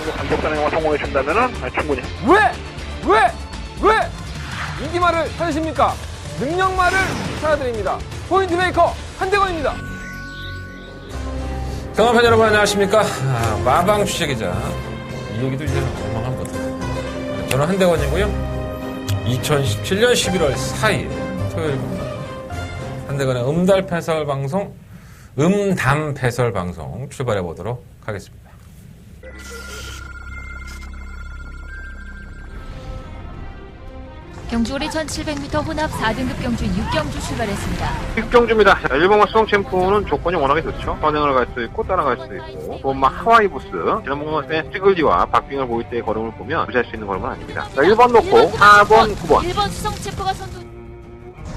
정도 간접 단행만 성공해 준다면은 충분히. 왜 인기말을 찾으십니까? 능력말을 찾아드립니다. 포인트 메이커 한대건입니다. 경험팬 여러분 안녕하십니까? 마방 취재기자. 이 얘기도 이제 얼마나 거든. 저는 한대건이고요. 2017년 11월 4일 토요일입니다. 한대건의 음달 패설 방송, 음담 패설 방송 출발해 보도록 하겠습니다. 경주거리 1700m 혼합 4등급 경주 6경주 출발했습니다. 6경주입니다. 일본과 수동 챔프는 조건이 워낙에 좋죠. 선행을 갈 수 있고 따라갈 수 있고 또 하와이 부스 지난번에 찌글디와 박빙을 보일 때의 걸음을 보면 무시할 수 있는 걸음은 아닙니다. 자, 1번 놓고 4번, 9번 1번 수성 챔프가 선두.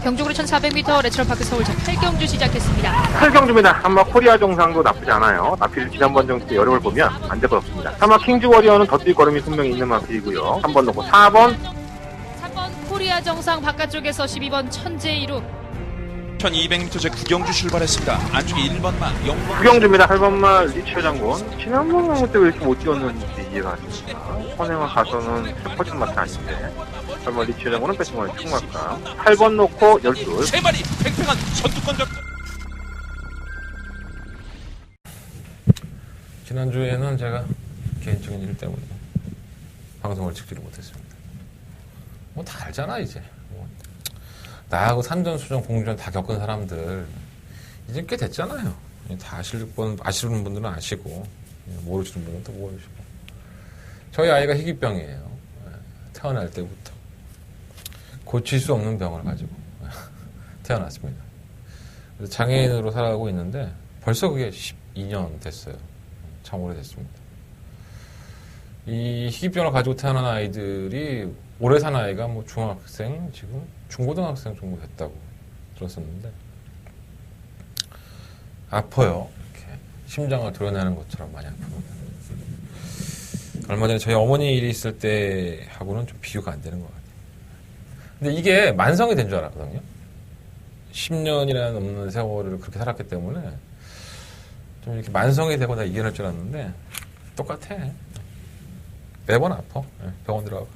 경주거리 1400m 레츠럴파크 서울 제8경주 시작했습니다. 8경주입니다. 한마 코리아 정상도 나쁘지 않아요. 마필 지난번 정도 여름을 보면 안 될 것 없습니다. 한마 킹즈 워리어는 덧뛸 걸음이 분명히 있는 마필이고요. 3번 놓고 4번 코리아 정상 바깥쪽에서 12번 천재 이룩 1200m 제 9경주 출발했습니다. 안쪽에 1번마 0번 9경주입니다. 8번마 리치어 장군. 지난번 경주 때 왜 이렇게 못 뛰었는지 이해가 안 됩니다. 선행을 가서는 퍼진 맛은 아닌데 8번 리치어 장군은 뺏은 건 충막감. 8번 놓고 12. 3마리 팽팽한 선두권 적 지난주에는 제가 개인적인 일 때문에 방송을 찍지를 못했습니다. 뭐 다 알잖아 이제. 나하고 산전수전 공주전 다 겪은 사람들 이제 꽤 됐잖아요. 다 아시는 분들은 아시고 모르시는 분들은 또 모르시고. 저희 아이가 희귀병이에요. 태어날 때부터 고칠 수 없는 병을 가지고 태어났습니다. 그래서 장애인으로 살아가고 있는데 벌써 그게 12년 됐어요. 참 오래됐습니다. 이 희귀병을 가지고 태어난 아이들이 올해 산 아이가 뭐 중학생, 지금 중고등학생 정도 됐다고 들었었는데, 아파요. 이렇게 심장을 도려내는 것처럼 많이 아픕니다. 얼마 전에 저희 어머니 일이 있을 때 하고는 좀 비교가 안 되는 것 같아요. 근데 이게 만성이 된 줄 알았거든요. 10년이나 넘는 세월을 그렇게 살았기 때문에 좀 이렇게 만성이 되고 다 이겨낼 줄 알았는데 똑같아. 매번 아파. 병원 들어가고.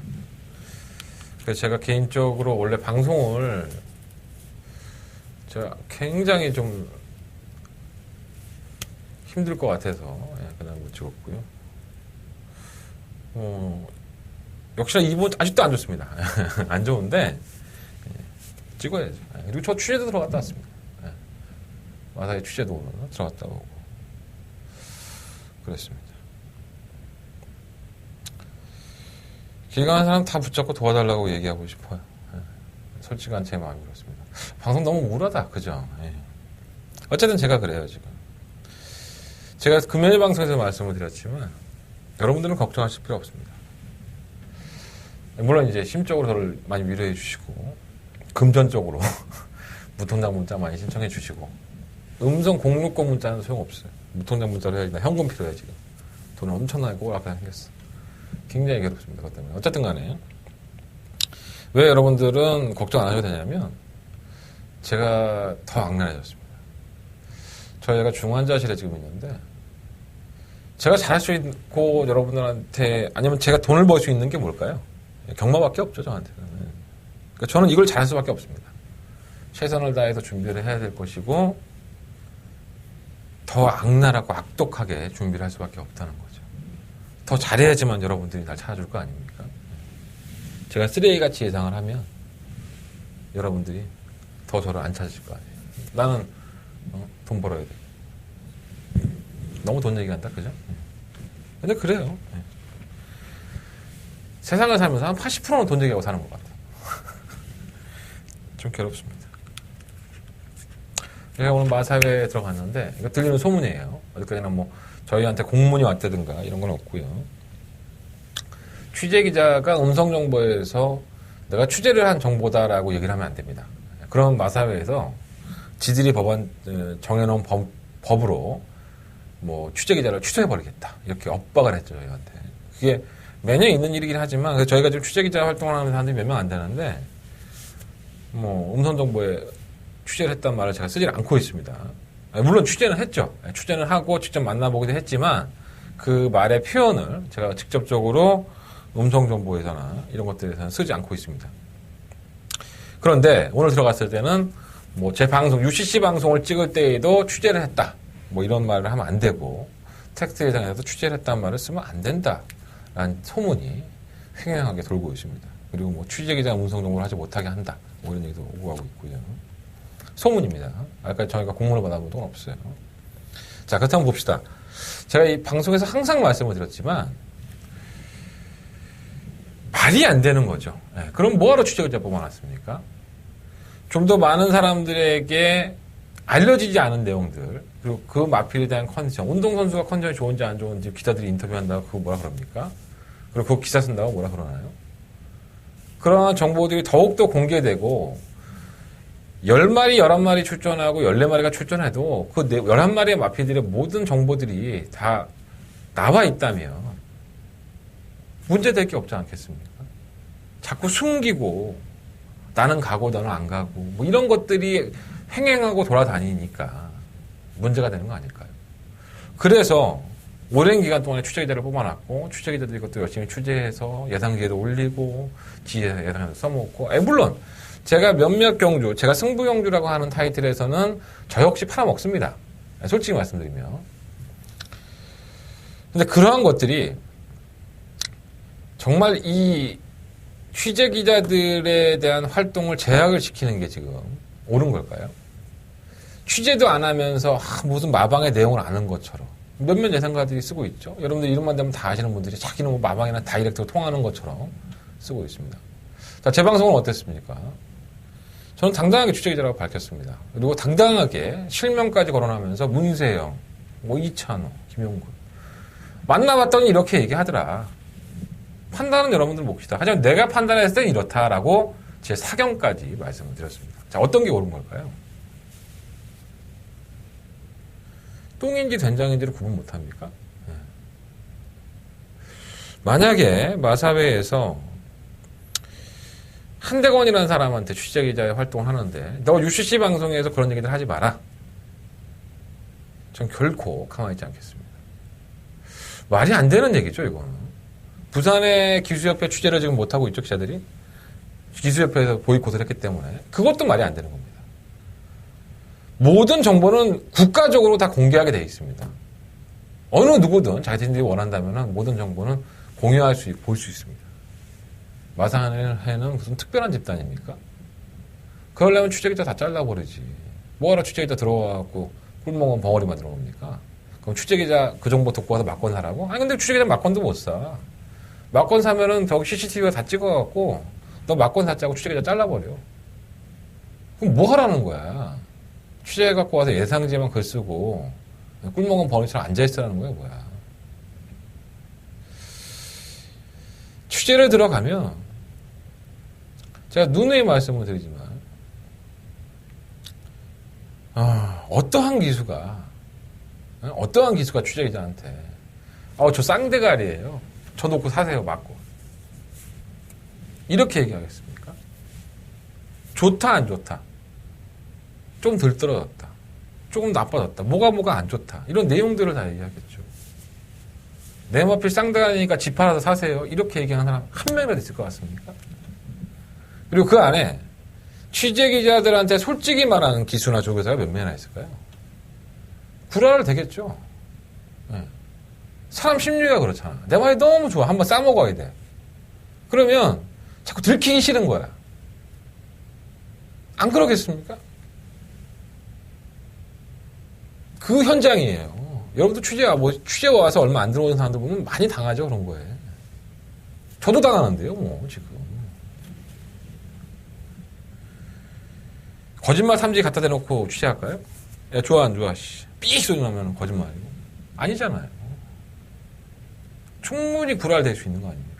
그래서 제가 개인적으로 원래 방송을 제가 굉장히 좀 힘들 것 같아서 그냥 못 찍었고요. 역시나 이분 아직도 안 좋습니다. 안 좋은데 찍어야죠. 그리고 저 취재도 들어갔다 왔습니다. 마사의 취재도 들어갔다 오고 그랬습니다. 길 가는 사람 다 붙잡고 도와달라고 얘기하고 싶어요. 솔직한 제 마음이 그렇습니다. 방송 너무 우울하다, 그죠? 어쨌든 제가 그래요, 지금. 제가 금요일 방송에서 말씀을 드렸지만, 여러분들은 걱정하실 필요 없습니다. 물론 이제 심적으로 저를 많이 위로해 주시고, 금전적으로 무통장 문자 많이 신청해 주시고, 음성 060 문자는 소용없어요. 무통장 문자로 해야지. 나 현금 필요해, 지금. 돈을 엄청나게 꼬락하게 생겼어. 굉장히 괴롭습니다. 그것 때문에. 어쨌든 간에. 왜 여러분들은 걱정 안 하셔도 되냐면, 제가 더 악랄해졌습니다. 저희가 중환자실에 지금 있는데, 제가 잘할 수 있고, 여러분들한테, 아니면 제가 돈을 벌 수 있는 게 뭘까요? 경마밖에 없죠, 저한테는. 그러니까 저는 이걸 잘할 수밖에 없습니다. 최선을 다해서 준비를 해야 될 것이고, 더 악랄하고 악독하게 준비를 할 수밖에 없다는 거죠. 더 잘해야지만 여러분들이 날 찾아줄 거 아닙니까? 제가 쓰레기같이 예상을 하면 여러분들이 더 저를 안 찾으실 거 아니에요. 나는 돈 벌어야 돼. 너무 돈 얘기한다, 그죠? 근데 그래요. 세상을 살면서 한 80%는 돈 얘기하고 사는 것 같아요. 좀 괴롭습니다. 제가 오늘 마사회에 들어갔는데 이거 들리는 소문이에요. 어디까지나 뭐 저희한테 공문이 왔다든가 이런 건 없고요. 취재기자가 음성정보에서 내가 취재를 한 정보다라고 얘기를 하면 안 됩니다. 그럼 마사회에서 지들이 정해놓은 법으로 뭐 취재기자를 취소해버리겠다. 이렇게 엇박을 했죠, 저희한테. 그게 매년 있는 일이긴 하지만 저희가 지금 취재기자 활동을 하는 사람들이 몇 명 안 되는데 뭐 음성정보에 취재를 했단 말을 제가 쓰질 않고 있습니다. 물론 취재는 했죠. 취재는 하고 직접 만나보기도 했지만 그 말의 표현을 제가 직접적으로 음성정보에서나 이런 것들에서는 쓰지 않고 있습니다. 그런데 오늘 들어갔을 때는 뭐 제 방송, UCC 방송을 찍을 때에도 취재를 했다. 뭐 이런 말을 하면 안 되고 텍스트 예상에서도 취재를 했다는 말을 쓰면 안 된다라는 소문이 횡행하게 돌고 있습니다. 그리고 뭐 취재기자 음성정보를 하지 못하게 한다. 뭐 이런 얘기도 오고 가고 있고요. 소문입니다. 아까 저희가 공문을 받아본 적은 없어요. 자, 그렇다면 봅시다. 제가 이 방송에서 항상 말씀을 드렸지만 말이 안 되는 거죠. 네, 그럼 뭐하러 취재기자 뽑아놨습니까? 좀 더 많은 사람들에게 알려지지 않은 내용들, 그리고 그 마필에 대한 컨디션, 운동선수가 컨디션이 좋은지 안 좋은지 기자들이 인터뷰한다고 그거 뭐라 그럽니까? 그리고 그 기사 쓴다고 뭐라 그러나요? 그러한 정보들이 더욱더 공개되고 10마리, 11마리 출전하고 14마리가 출전해도 그 11마리의 마필들의 모든 정보들이 다 나와 있다면 문제될 게 없지 않겠습니까? 자꾸 숨기고 나는 가고 너는 안 가고 뭐 이런 것들이 횡행하고 돌아다니니까 문제가 되는 거 아닐까요? 그래서 오랜 기간 동안에 취재기자를 뽑아놨고 취재기자들이 그것도 열심히 취재해서 예상기에도 올리고 지혜 예상에도 써먹고 물론 제가 몇몇 경주, 제가 승부경주라고 하는 타이틀에서는 저 역시 팔아먹습니다. 솔직히 말씀드리면. 근데 그러한 것들이 정말 이 취재기자들에 대한 활동을 제약을 시키는 게 지금 옳은 걸까요? 취재도 안 하면서 무슨 마방의 내용을 아는 것처럼 몇몇 예상가들이 쓰고 있죠. 여러분들 이름만 되면 다 아시는 분들이 자기는 뭐 마방이나 다이렉트로 통하는 것처럼 쓰고 있습니다. 자, 제 방송은 어땠습니까? 저는 당당하게 취재기자라고 밝혔습니다. 그리고 당당하게 실명까지 거론하면서 문세영, 뭐 이찬호, 김용군 만나봤더니 이렇게 얘기하더라. 판단은 여러분들 몫이다. 하지만 내가 판단했을 땐 이렇다라고 제 사견까지 말씀을 드렸습니다. 자, 어떤 게 옳은 걸까요? 똥인지 된장인지를 구분 못합니까? 네. 만약에 마사회에서 한대건이라는 사람한테 취재기자의 활동을 하는데 너 UCC 방송에서 그런 얘기들 하지 마라. 전 결코 가만히 있지 않겠습니다. 말이 안 되는 얘기죠, 이거는. 부산의 기수협회 취재를 지금 못하고 있죠, 기자들이? 기수협회에서 보이콧을 했기 때문에. 그것도 말이 안 되는 겁니다. 모든 정보는 국가적으로 다 공개하게 되어 있습니다. 어느 누구든 자기들이 원한다면 모든 정보는 공유할 수 있고 볼 수 있습니다. 마사회는 무슨 특별한 집단입니까? 그러려면 취재기자 다 잘라버리지. 뭐하러 취재기자 들어와갖고 꿀먹은 벙어리만 들어옵니까? 그럼 취재기자 그 정보 듣고 와서 막건 사라고? 아니 근데 취재기자 막건도 못 사. 막건 사면은 저기 CCTV가 다 찍어갖고 너 막건 샀자고 취재기자 잘라버려. 그럼 뭐 하라는 거야? 취재해갖고 와서 예상지만 글 쓰고 꿀먹은 벙어리처럼 앉아있으라는 거야 뭐야? 취재를 들어가면 제가 누누이 말씀을 드리지만 어떠한 기수가 취재기자한테 저 쌍대가리예요. 저 놓고 사세요 맞고 이렇게 얘기하겠습니까? 좋다 안 좋다 좀 들떨어졌다 조금 나빠졌다 뭐가 안 좋다 이런 내용들을 다 얘기하겠죠. 내 마필 쌍대가리니까 집 팔아서 사세요 이렇게 얘기하는 사람 한 명이라도 있을 것 같습니까? 그리고 그 안에 취재기자들한테 솔직히 말하는 기수나 조교사가 몇 명이나 있을까요? 구라를 되겠죠. 네. 사람 심리가 그렇잖아. 내 말이 너무 좋아. 한번 싸먹어야 돼. 그러면 자꾸 들키기 싫은 거야. 안 그러겠습니까? 그 현장이에요. 여러분도 취재 와서 얼마 안 들어오는 사람들 보면 많이 당하죠, 그런 거에. 저도 당하는데요, 뭐, 지금. 거짓말 삼지 갖다 대놓고 취재할까요? 야, 좋아, 안 좋아, 씨. 삐 소리 나면 거짓말이고. 아니잖아요. 충분히 구랄될 수 있는 거 아닙니까?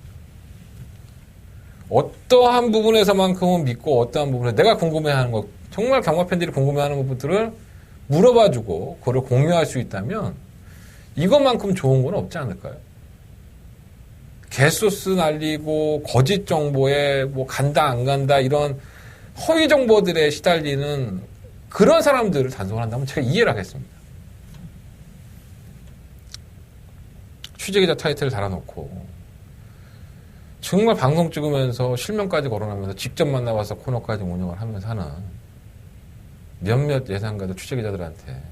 어떠한 부분에서만큼은 믿고 어떠한 부분에 내가 궁금해하는 것, 정말 경마 팬들이 궁금해하는 부분들을 물어봐주고 그걸 공유할 수 있다면 이것만큼 좋은 건 없지 않을까요? 개소스 날리고 거짓 정보에 뭐 간다 안 간다 이런 허위 정보들에 시달리는 그런 사람들을 단속을 한다면 제가 이해를 하겠습니다. 취재기자 타이틀을 달아놓고 정말 방송 찍으면서 실명까지 거론하면서 직접 만나봐서 코너까지 운영을 하면서 하는 몇몇 예상가들 취재기자들한테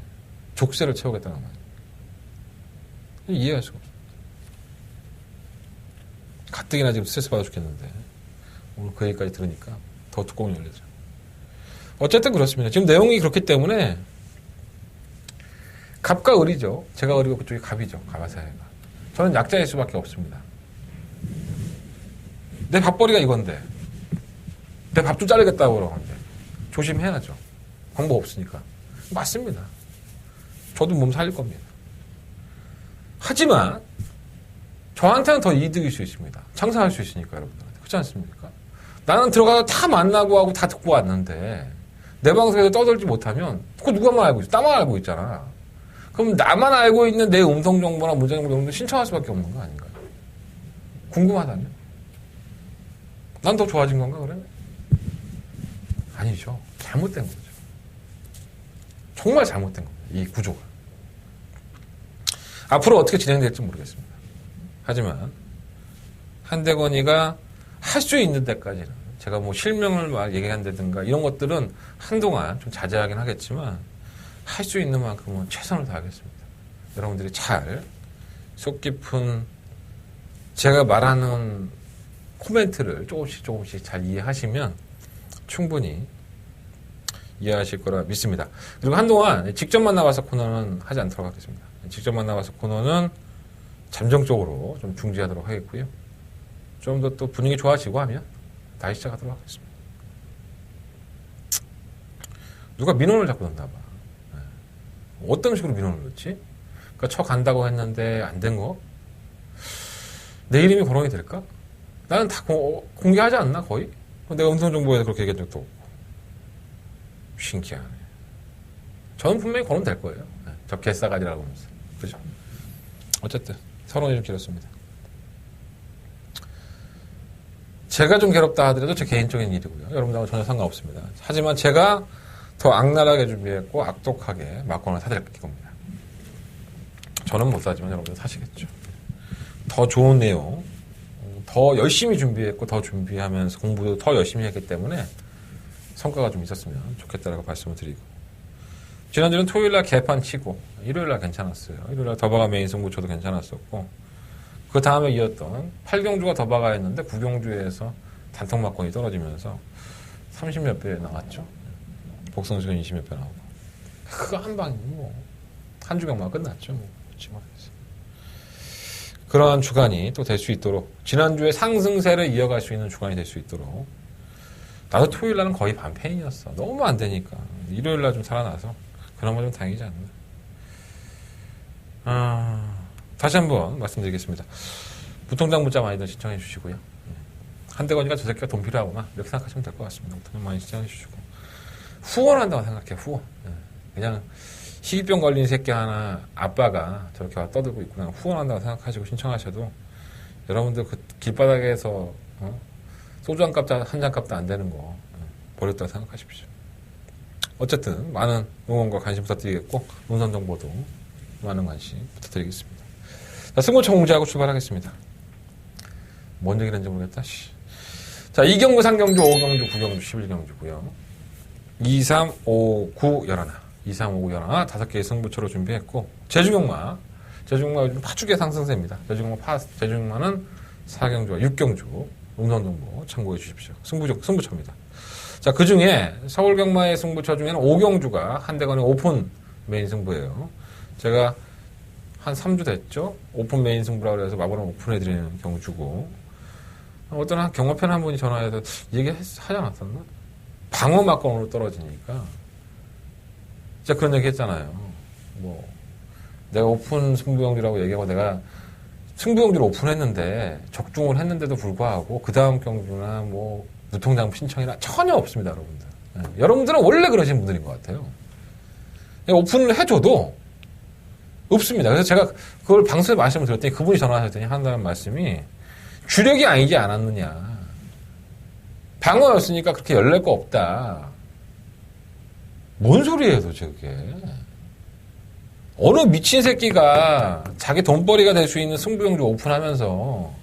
족쇄를 채우겠다는 말이에요. 이해할 수가 없어요. 가뜩이나 지금 스트레스 받아 죽겠는데 오늘 그 얘기까지 들으니까 더 뚜껑이 열리죠. 어쨌든 그렇습니다. 지금 내용이 그렇기 때문에 갑과 을이죠. 제가 을이고 그쪽이 갑이죠. 갑아사회가. 저는 약자일 수밖에 없습니다. 내 밥벌이가 이건데 내 밥 좀 자르겠다고 그러는데 조심해야죠. 방법 없으니까. 맞습니다. 저도 몸 살릴 겁니다. 하지만 저한테는 더 이득일 수 있습니다. 장사할 수 있으니까 여러분들한테. 그렇지 않습니까? 나는 들어가서 다 만나고 하고 다 듣고 왔는데 내 방송에서 떠들지 못하면 그거 누가만 알고 있어? 나만 알고 있잖아. 그럼 나만 알고 있는 내 음성 정보나 문자 정보를 신청할 수밖에 없는 거 아닌가요? 궁금하다면? 난 더 좋아진 건가 그러면? 아니죠. 잘못된 거죠. 정말 잘못된 겁니다. 이 구조가. 앞으로 어떻게 진행될지 모르겠습니다. 하지만 한대건이가 할 수 있는 데까지는 제가 뭐 실명을 얘기한다든가 이런 것들은 한동안 좀 자제하긴 하겠지만 할 수 있는 만큼은 최선을 다하겠습니다. 여러분들이 잘 속 깊은 제가 말하는 코멘트를 조금씩 잘 이해하시면 충분히 이해하실 거라 믿습니다. 그리고 한동안 직접 만나봐서 코너는 하지 않도록 하겠습니다. 직접 만나봐서 코너는 잠정적으로 좀 중지하도록 하겠고요. 좀 더 또 분위기 좋아지고 하면 다시 시작하도록 하겠습니다. 누가 민원을 자꾸 넣나 봐. 어떤 식으로 민원을 넣지? 그러니까 쳐 간다고 했는데 안 된 거? 내 이름이 거론이 될까? 나는 다 공개하지 않나 거의? 내가 음성정보에서 그렇게 얘기한 적도 없고. 신기하네. 저는 분명히 거론될 거예요. 저 개싸가지라고 하면서. 그죠? 어쨌든 서론이 좀 길었습니다. 제가 좀 괴롭다 하더라도 제 개인적인 일이고요. 여러분들하고 전혀 상관없습니다. 하지만 제가 더 악랄하게 준비했고 악독하게 막권을 사드릴 겁니다. 저는 못 사지만 여러분들 사시겠죠. 더 좋은 내용, 더 열심히 준비했고 더 준비하면서 공부도 더 열심히 했기 때문에 성과가 좀 있었으면 좋겠다라고 말씀을 드리고, 지난주는 토요일날 개판 치고 일요일날 괜찮았어요. 일요일날 더바가 메인 승부처도 괜찮았었고, 그 다음에 이었던 8경주가 더바가 했는데 9경주에서 단통 막권이 떨어지면서 30몇 배 나왔죠. 복성수는 20몇 배 나오고, 그거 한 방이 뭐 한 주경만 끝났죠. 뭐 그렇지 말해서. 그러한 주간이 또 될 수 있도록, 지난주에 상승세를 이어갈 수 있는 주간이 될 수 있도록. 나도 토요일날은 거의 반패인이었어. 너무 안 되니까. 일요일날 좀 살아나서 그나마 좀 다행이지 않나. 다시 한번 말씀드리겠습니다. 무통장 문자 많이들 신청해 주시고요. 한대건이가 저 새끼가 돈 필요하구나 이렇게 생각하시면 될 것 같습니다. 무통장 많이 신청해 주시고, 후원한다고 생각해. 후원. 그냥 희귀병 걸린 새끼 하나 아빠가 저렇게 와 떠들고 있구나, 후원한다고 생각하시고 신청하셔도 여러분들 그 길바닥에서 소주 한 잔 값도 안 되는 거 버렸다고 생각하십시오. 어쨌든 많은 응원과 관심 부탁드리겠고, 논산 정보도 많은 관심 부탁드리겠습니다. 자, 승부처 공지하고 출발하겠습니다. 뭔 얘기를 했는지 모르겠다. 자, 2경주, 3경주, 5경주, 9경주, 11경주고요. 2, 3, 5, 9, 11. 2, 3, 5, 9, 11. 5개의 승부처로 준비했고, 제주경마 요즘 파죽의 상승세입니다. 제주경마는 4경주와 6경주 음성 정보 참고해 주십시오. 승부처입니다. 자, 그 중에 서울경마의 승부처 중에는 5경주가 한대건의 오픈 메인 승부예요. 제가 한 3주 됐죠? 오픈 메인 승부라고 해서 마구랑 오픈해드리는 경주고, 어떤 한 경마편 한 분이 전화해서 얘기하지 않았었나? 방어 막건으로 떨어지니까. 진짜 그런 얘기 했잖아요. 뭐, 내가 오픈 승부경주라고 얘기하고 내가 승부경주를 오픈했는데, 적중을 했는데도 불구하고, 그 다음 경주나 뭐, 무통장 신청이나 전혀 없습니다, 여러분들. 여러분들은 원래 그러신 분들인 것 같아요. 오픈을 해줘도 없습니다. 그래서 제가 그걸 방송에 말씀을 드렸더니 그분이 전화하셨더니 한다는 말씀이 주력이 아니지 않았느냐. 방어였으니까 그렇게 열릴 거 없다. 뭔 소리예요, 도대체 그게. 어느 미친 새끼가 자기 돈벌이가 될 수 있는 승부용주 오픈하면서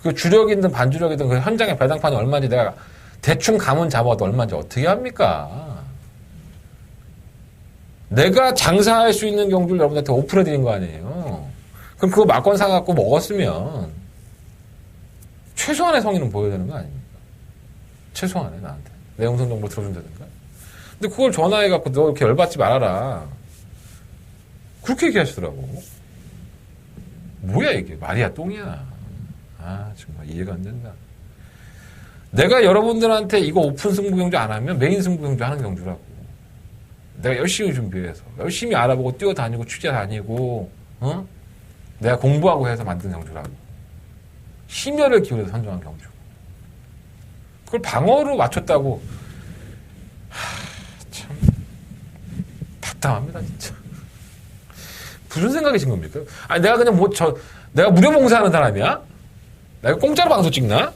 그 주력이든 반주력이든 그 현장의 배당판이 얼마인지 내가 대충 감은 잡아도 얼마인지 어떻게 합니까? 내가 장사할 수 있는 경주를 여러분한테 오픈해드린 거 아니에요? 그럼 그거 막권 사갖고 먹었으면 최소한의 성의는 보여야 되는 거 아닙니까? 최소한의 나한테. 내 음성 정보 들어준다든가. 근데 그걸 전화해갖고 너 이렇게 열받지 말아라. 그렇게 얘기하시더라고. 뭐야 이게. 말이야 똥이야. 아 정말 이해가 안 된다. 내가 여러분들한테 이거 오픈 승부 경주 안 하면 메인 승부 경주 하는 경주라고. 내가 열심히 준비해서 열심히 알아보고 뛰어다니고 취재 다니고 내가 공부하고 해서 만든 경주라고. 심혈을 기울여서 선정한 경주. 그걸 방어로 맞췄다고. 참 답답합니다 진짜. 무슨 생각이신 겁니까? 아니 내가 그냥 내가 무료 봉사하는 사람이야? 내가 공짜로 방송 찍나?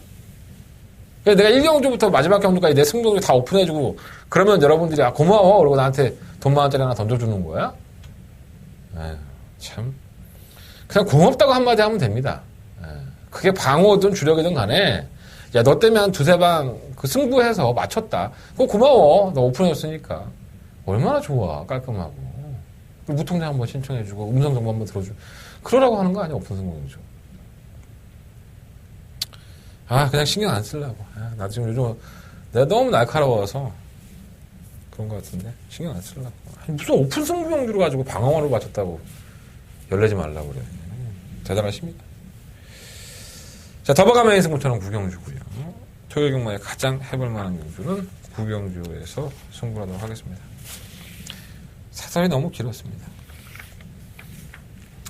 내가 1경주부터 마지막 경주까지 내 승부경주 다 오픈해주고 그러면 여러분들이 고마워 그러고 나한테 돈 10,000원짜리 하나 던져주는 거야? 에휴, 참 그냥 고맙다고 한마디 하면 됩니다. 그게 방어든 주력이든 간에 야 너 때문에 한 2-3방 그 승부해서 맞췄다. 그거 고마워. 너 오픈해줬으니까. 얼마나 좋아. 깔끔하고. 무통장 한번 신청해주고 음성 정보 한번 들어주고 그러라고 하는 거 아니야 오픈 승부경주. 그냥 신경 안 쓰려고. 나 지금 요즘 내가 너무 날카로워서 그런 것 같은데 신경 안 쓰려고. 무슨 오픈 승부경주를 가지고 방어를 맞췄다고 열내지 말라고 그래. 대단하십니다. 자, 더버가메인 승부처럼 구경주고요. 토요일 경마에 가장 해볼 만한 경주는 구경주에서 승부하도록 하겠습니다. 사설이 너무 길었습니다.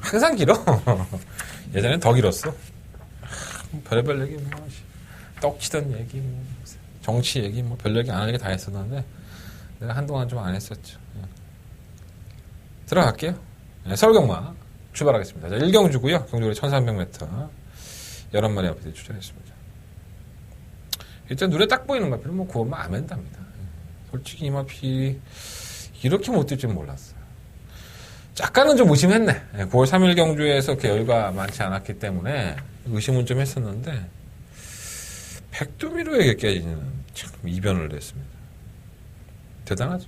항상 길어. 예전엔 더 길었어. 별의별 얘기 떡치던 얘기 정치 얘기 별 얘기 안 할 게 다 했었는데 내가 한동안 좀 안 했었죠. 들어갈게요. 서울경마 출발하겠습니다. 자, 1경주고요. 경주거리 1300m 11마리 앞에 출전했습니다. 일단 눈에 딱 보이는 마필은 뭐 9번만 아멘답니다. 솔직히 이 마필이 이렇게 못 뛸 줄 몰랐어요. 약간은 좀 의심했네. 9월 3일 경주에서 그렇게 여유가 많지 않았기 때문에 의심은 좀 했었는데 백두미로에게까지는 참 이변을 냈습니다. 대단하죠.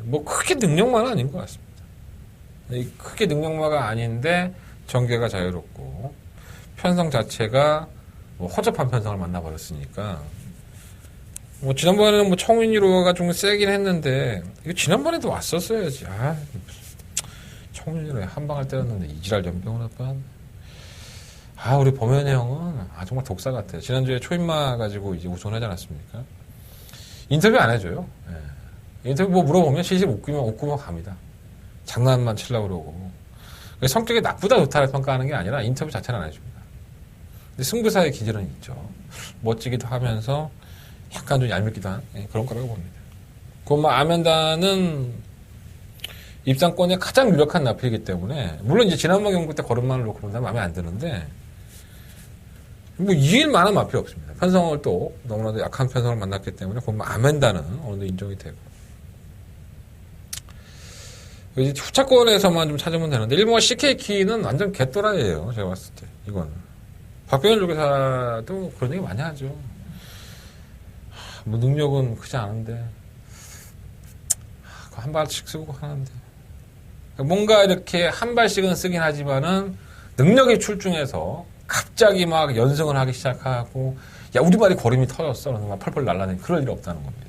뭐 크게 능력만은 아닌 것 같습니다. 크게 능력마가 아닌데 전개가 자유롭고 편성 자체가 뭐 허접한 편성을 만나버렸으니까 뭐 지난번에는 뭐 청윤이로가 좀 세긴 했는데 이거 지난번에도 왔었어야지. 청윤이로에 한 방을 때렸는데 이지랄 연병을 했던. 우리 범현이 형은 정말 독사 같아요. 지난주에 초인마 가지고 이제 우승하지 않았습니까? 인터뷰 안 해줘요. 인터뷰 뭐 물어보면 시시 웃기면 갑니다. 장난만 치려고 그러고. 성격이 나쁘다 좋다를 평가하는 게 아니라 인터뷰 자체는 안 해줍니다. 근데 승부사의 기질은 있죠. 멋지기도 하면서 약간 좀 얄밉기도 한 그런 거라고 봅니다. 그만 아멘다는 입상권에 가장 유력한 나필이기 때문에 물론 이제 지난번 경기 때 걸음만을 놓고 본다면 마음에 안 드는데 뭐 이길 만한 마필이 없습니다. 편성을 또 너무나도 약한 편성을 만났기 때문에 그만 아멘다는 어느 정도 인정이 되고 이제 후차권에서만 좀 찾으면 되는데 일본과 CK키는 완전 개또라이예요. 제가 봤을 때 이거는 박병현 조교사도 그런 얘기 많이 하죠. 뭐 능력은 크지 않은데 한 발씩 쓰고 하는데 뭔가 이렇게 한 발씩은 쓰긴 하지만은 능력이 출중해서 갑자기 막 연승을 하기 시작하고 야 우리 발이 걸음이 터졌어 그러면 막 펄펄 날라다니는 그럴 일 없다는 겁니다.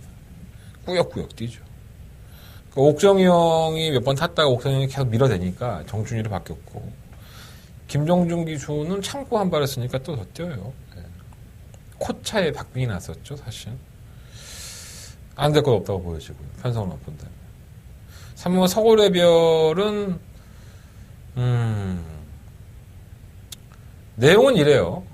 꾸역꾸역 뛰죠. 옥정이 형이 몇 번 탔다가 옥정이 형이 계속 밀어대니까 정준이로 바뀌었고 김정준 기수는 참고 한 발을 쓰니까 또 더 뛰어요. 코차에 박빙이 났었죠 사실. 안 될 것 없다고 보여지고요. 편성은 없던데. 3번 서울의 별은 내용은 이래요.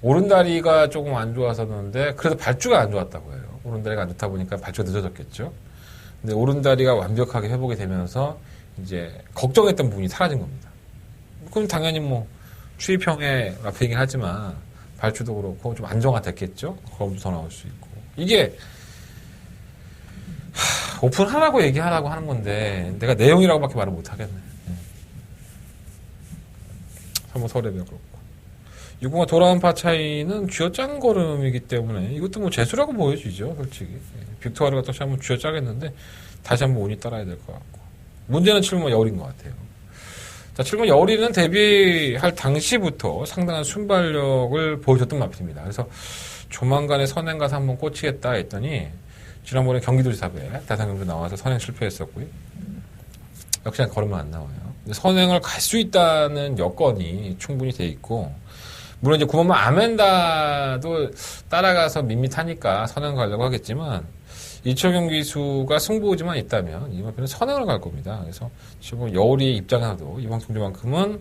오른다리가 조금 안 좋았었는데 그래도 발주가 안 좋았다고 해요. 오른다리가 안 좋다 보니까 발주가 늦어졌겠죠. 근데 오른다리가 완벽하게 회복이 되면서 이제 걱정했던 부분이 사라진 겁니다. 그럼 당연히 뭐 추입형의 라페이긴 하지만 발주도 그렇고 좀 안정화됐겠죠. 걸음도 더 나올 수 있고 이게 오픈하라고 얘기하라고 하는 건데 내가 내용이라고밖에 말을 못하겠네. 3번 서울의 벽 그렇고. 6번가 돌아온 파 차이는 쥐어짠 걸음이기 때문에 이것도 뭐 재수라고 보여지죠, 솔직히. 빅토르가 다시 한번 쥐어짜겠는데 다시 한번 운이 따라야 될 것 같고. 문제는 7번 여울인 것 같아요. 자, 7번 여울이는 데뷔할 당시부터 상당한 순발력을 보여줬던 마필입니다. 그래서 조만간에 선행 가서 한번 꽂히겠다 했더니 지난번에 경기도지사배 대상경주 나와서 선행 실패했었고요. 역시나 걸으면 안 나와요. 근데 선행을 갈 수 있다는 여건이 충분히 돼 있고, 물론 이제 9번만 아멘다도 따라가서 밋밋하니까 선행 가려고 하겠지만, 이철경 기수가 승부지만 있다면 이번 편은 선행을 갈 겁니다. 그래서 지금 여울이 입장에서도 이번 경주만큼은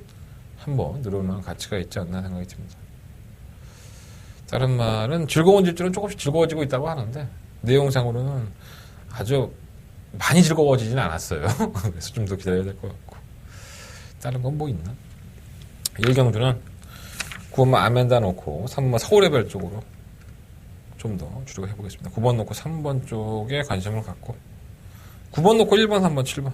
한번 늘어날 가치가 있지 않나 생각이 듭니다. 다른 말은 즐거운 질주는 조금씩 즐거워지고 있다고 하는데 내용상으로는 아주 많이 즐거워지지는 않았어요. 그래서 좀 더 기다려야 될 것 같고. 다른 건 뭐 있나? 1경주는 9번만 아멘다 놓고 3번만 서울의 별 쪽으로 좀 더 주력을 해보겠습니다. 9번 놓고 3번 쪽에 관심을 갖고 9번 놓고 1번, 3번, 7번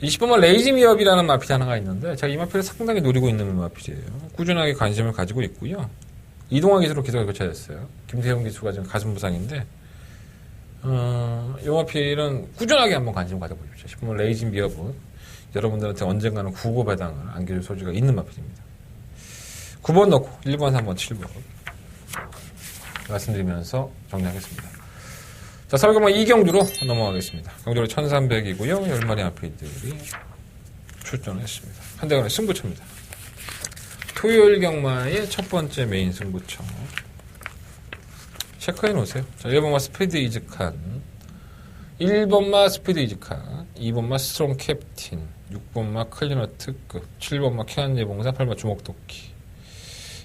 20번만 레이지 미업이라는 마필이 하나가 있는데 제가 이 마필을 상당히 노리고 있는 마필이에요. 꾸준하게 관심을 가지고 있고요. 이동화 기수로 기소가 교체됐어요. 김태형 기수가 지금 가슴 부상인데 이 마필은 꾸준하게 한번 관심을 가져보십시오. 10번만 레이지 미업은 여러분들한테 언젠가는 구고 배당을 안겨줄 소지가 있는 마필입니다. 9번 넣고 1번, 3번, 7번 말씀드리면서 정리하겠습니다. 자, 설경마 2경주로 넘어가겠습니다. 경주로 1300이고요. 10마리 마필들이 출전했습니다. 한대간의 승부처입니다. 토요일 경마의 첫 번째 메인 승부처. 체크해 놓으세요. 자, 1번마 스피드 이즈칸, 1번마 스피드 이즈칸, 2번마 스트롱 캡틴, 6번마 클리너 특급, 7번마 캐안 예봉사, 8번 주먹도끼.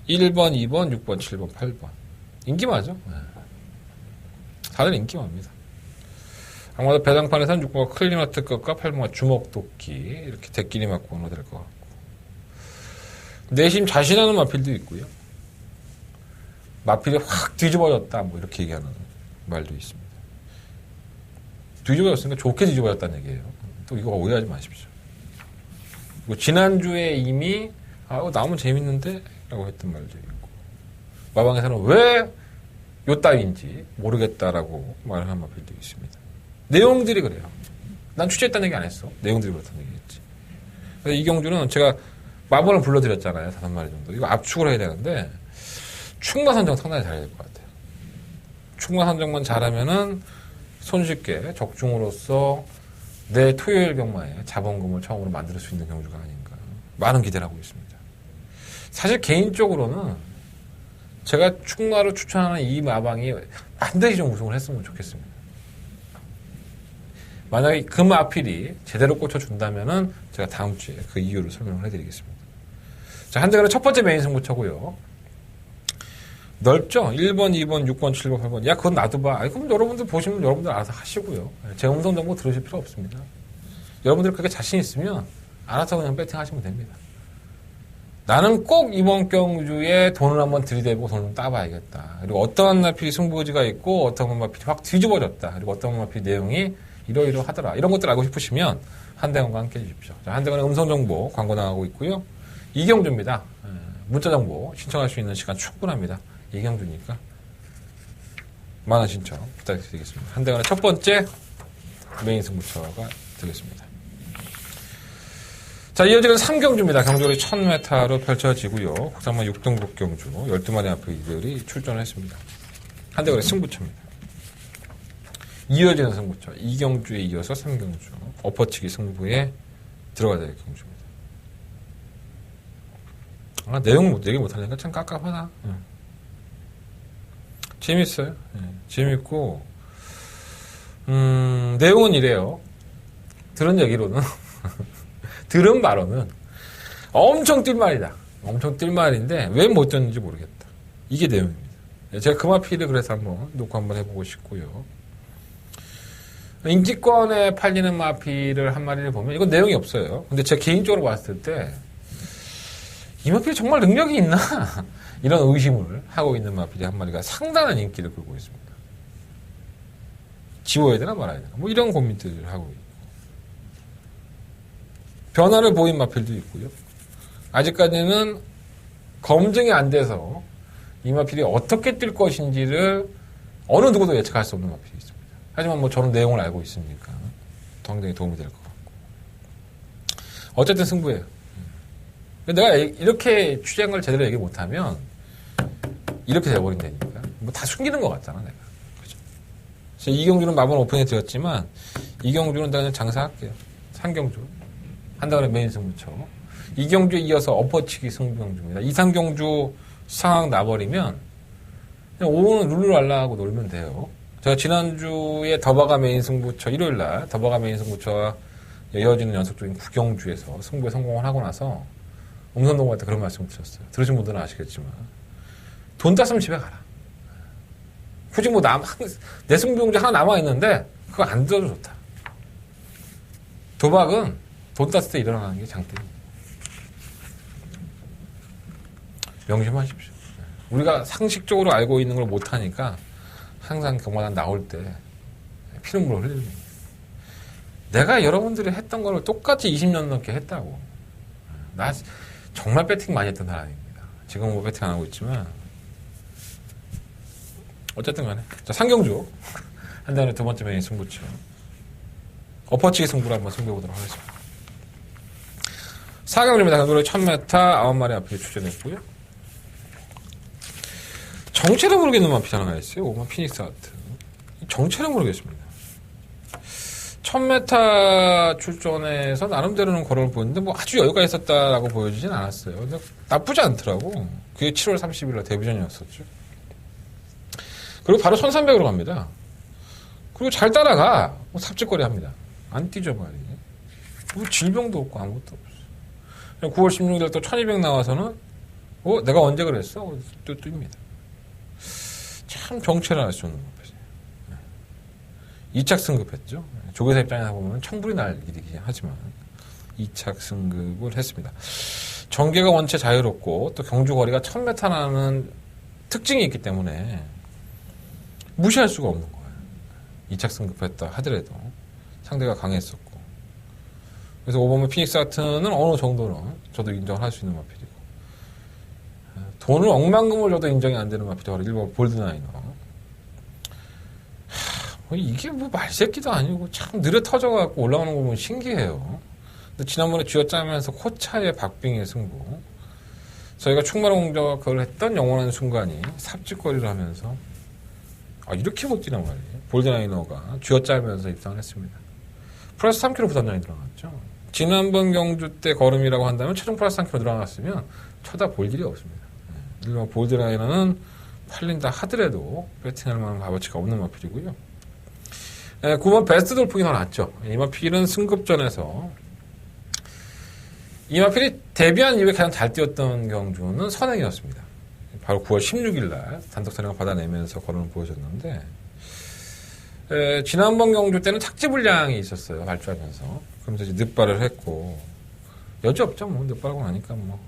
1번, 2번, 6번, 7번, 8번. 인기마죠? 다들 인기마입니다. 아마도 배당판에서는 6번가 클리너 특급과 8번가 주먹도끼 이렇게 대끼리 맞고 오면 될 것 같고, 내심 자신하는 마필도 있고요. 마필이 확 뒤집어졌다 뭐 이렇게 얘기하는 말도 있습니다. 뒤집어졌으니까 좋게 뒤집어졌다는 얘기예요. 또 이거 오해하지 마십시오. 그리고 지난주에 이미 나오면 재밌는데 라고 했던 말도 있고, 마방에서는 왜 요따위인지 모르겠다라고 말을 한 마필도 있습니다. 내용들이 그래요. 난 취재했다는 얘기 안 했어. 내용들이 그렇다는 얘기겠지. 그래서 이경주는 제가 마번을 불러드렸잖아요. 5마리 정도. 이거 압축을 해야 되는데 충마 선정 상당히 잘해야 될 것 같아요. 충마 선정만 잘하면은 손쉽게 적중으로서 내 토요일 경마에 자본금을 처음으로 만들 수 있는 경주가 아닌가. 많은 기대를 하고 있습니다. 사실 개인적으로는 제가 충마로 추천하는 이 마방이 반드시 좀 우승을 했으면 좋겠습니다. 만약에 그 마필이 제대로 꽂혀준다면은 제가 다음 주에 그 이유를 설명을 해드리겠습니다. 자, 한대간의 첫 번째 메인 승부처고요. 넓죠? 1번, 2번, 6번, 7번, 8번. 야, 그건 놔둬봐. 그럼 여러분들 보시면 여러분들 알아서 하시고요. 제 음성 정보 들으실 필요 없습니다. 여러분들 그렇게 자신 있으면 알아서 그냥 배팅 하시면 됩니다. 나는 꼭 이번 경주에 돈을 한번 들이대고 돈을 따봐야겠다. 그리고 어떠한 마필이 승부지가 있고 어떤 마필이 확 뒤집어졌다. 그리고 어떤 마필 내용이 이러이러하더라. 이런 것들 알고 싶으시면 한대건과 함께 해주십시오. 자, 한대건의 음성정보 광고 나가고 있고요. 이경주입니다. 문자정보 신청할 수 있는 시간 충분합니다. 이경주니까 많은 신청 부탁드리겠습니다. 한대건의 첫 번째 메인 승부처가 되겠습니다. 자, 이어지는 3경주입니다. 경주를 1000m로 펼쳐지고요. 국산마 6등급 경주 12마리 마필들이 출전했습니다. 한대건의 승부처입니다. 이어지는 승부처. 2경주에 이어서 3경주. 엎어치기 승부에 들어가야 될 경주입니다. 내용 얘기 못하니까 참 깝깝하다. 재밌어요. 재밌고, 내용은 이래요. 들은 얘기로는, 들은 바로는 엄청 뛸말이다. 엄청 뛸말인데, 왜 못 뛰는지 모르겠다. 이게 내용입니다. 제가 그 마필을 그래서 한번 녹화 한번 해보고 싶고요. 인기권에 팔리는 마필을 한 마리를 보면 이건 내용이 없어요. 근데 제가 개인적으로 봤을 때 이 마필이 정말 능력이 있나? 이런 의심을 하고 있는 마필이 한 마리가 상당한 인기를 끌고 있습니다. 지워야 되나 말아야 되나? 뭐 이런 고민들을 하고 있고, 변화를 보인 마필도 있고요. 아직까지는 검증이 안 돼서 이 마필이 어떻게 뛸 것인지를 어느 누구도 예측할 수 없는 마필이 있습니다. 하지만 뭐 저는 내용을 알고 있으니까 굉장히 도움이 될 것 같고. 어쨌든 승부예요. 내가 이렇게 취재한 걸 제대로 얘기 못하면 이렇게 돼버린다니까. 뭐 다 숨기는 것 같잖아, 내가. 그죠? 그래서 이경주는 마번 오픈에 드렸지만 이경주는 그냥 장사할게요. 상경주. 한다고 메인 승부처. 이경주에 이어서 엎어치기 승부경주입니다. 이상경주 상황 나버리면 그냥 오후는 룰루랄라 하고 놀면 돼요. 제가 지난주에 더바가 메인 승부처 일요일날 더바가 메인 승부처와 이어지는 연속적인 구경주에서 승부에 성공을 하고 나서 옹선동한테 그런 말씀을 드렸어요. 들으신 분들은 아시겠지만 돈 땄으면 집에 가라. 굳이 뭐 내 승부경주 하나 남아있는데 그거 안 들어도 좋다. 도박은 돈 땄을 때 일어나는 게 장땡입니다. 명심하십시오. 우리가 상식적으로 알고 있는 걸 못하니까 항상 경마단 나올 때 피눈물을 흘립니다. 내가 여러분들이 했던 걸 똑같이 20년 넘게 했다고. 나 정말 배팅 많이 했던 사람입니다. 지금은 뭐 배팅 안 하고 있지만 어쨌든 간에 자, 상경주 한 다음에 두 번째 메인 승부처 엎어치기 승부를 한번 승부해보도록 하겠습니다. 4경주입니다. 경주로 1000m 9마리 앞에 출전했고요. 정체를 모르겠는 마필 하나가 있어요. 5번 피닉스 하트. 정체를 모르겠습니다. 1000m 출전해서 나름대로는 걸음을 보였는데 뭐 아주 여유가 있었다라고 보여지진 않았어요. 근데 나쁘지 않더라고. 그게 7월 30일날 데뷔전이었었죠. 그리고 바로 1300으로 갑니다. 그리고 잘 따라가. 뭐 삽질거리 합니다. 안 뛰죠, 말이. 뭐 질병도 없고 아무것도 없어. 9월 16일 또 1200 나와서는 내가 언제 그랬어? 또 뜁니다. 참 정체를 알 수 없는 것이에요. 2착 승급했죠. 조교사 입장에서 보면 천불이 날 일이긴 하지만 2착 승급을 했습니다. 전개가 원체 자유롭고 또 경주거리가 1000m라는 특징이 있기 때문에 무시할 수가 없는 거예요. 2착 승급했다 하더라도 상대가 강했었고 그래서 5번의 피닉스 하트는 어느 정도는 저도 인정을 할 수 있는 마필이고 돈을 억만금을 줘도 인정이 안 되는 마필이 바로 1번 볼드나이너. 이게 뭐 말새끼도 아니고 참 느려 터져갖고 올라오는 거 보면 신기해요. 근데 지난번에 쥐어짜면서 코차의 박빙의 승부. 저희가 충마로 공격을 했던 영원한 순간이 삽질거리를 하면서 이렇게 못 뛰란 말이에요. 볼드나이너가 쥐어짜면서 입상을 했습니다. 플러스 3kg 부담량이 들어갔죠. 지난번 경주 때 걸음이라고 한다면 최종 플러스 3kg 들어갔으면 쳐다볼 일이 없습니다. 일반 볼드라이너는 팔린다 하더라도 배팅할 만한 값어치가 없는 마필이고요. 9번 베스트 돌풍이 더 낫죠. 이 마필은 승급전에서 이 마필이 데뷔한 이후에 가장 잘 뛰었던 경주는 선행이었습니다. 바로 9월 16일 날 단독 선행을 받아내면서 걸음을 보여줬는데 지난번 경주 때는 착지 불량이 있었어요. 발주하면서. 그러면서 이제 늑발을 했고 여지없죠. 뭐 늑발하고 나니까 뭐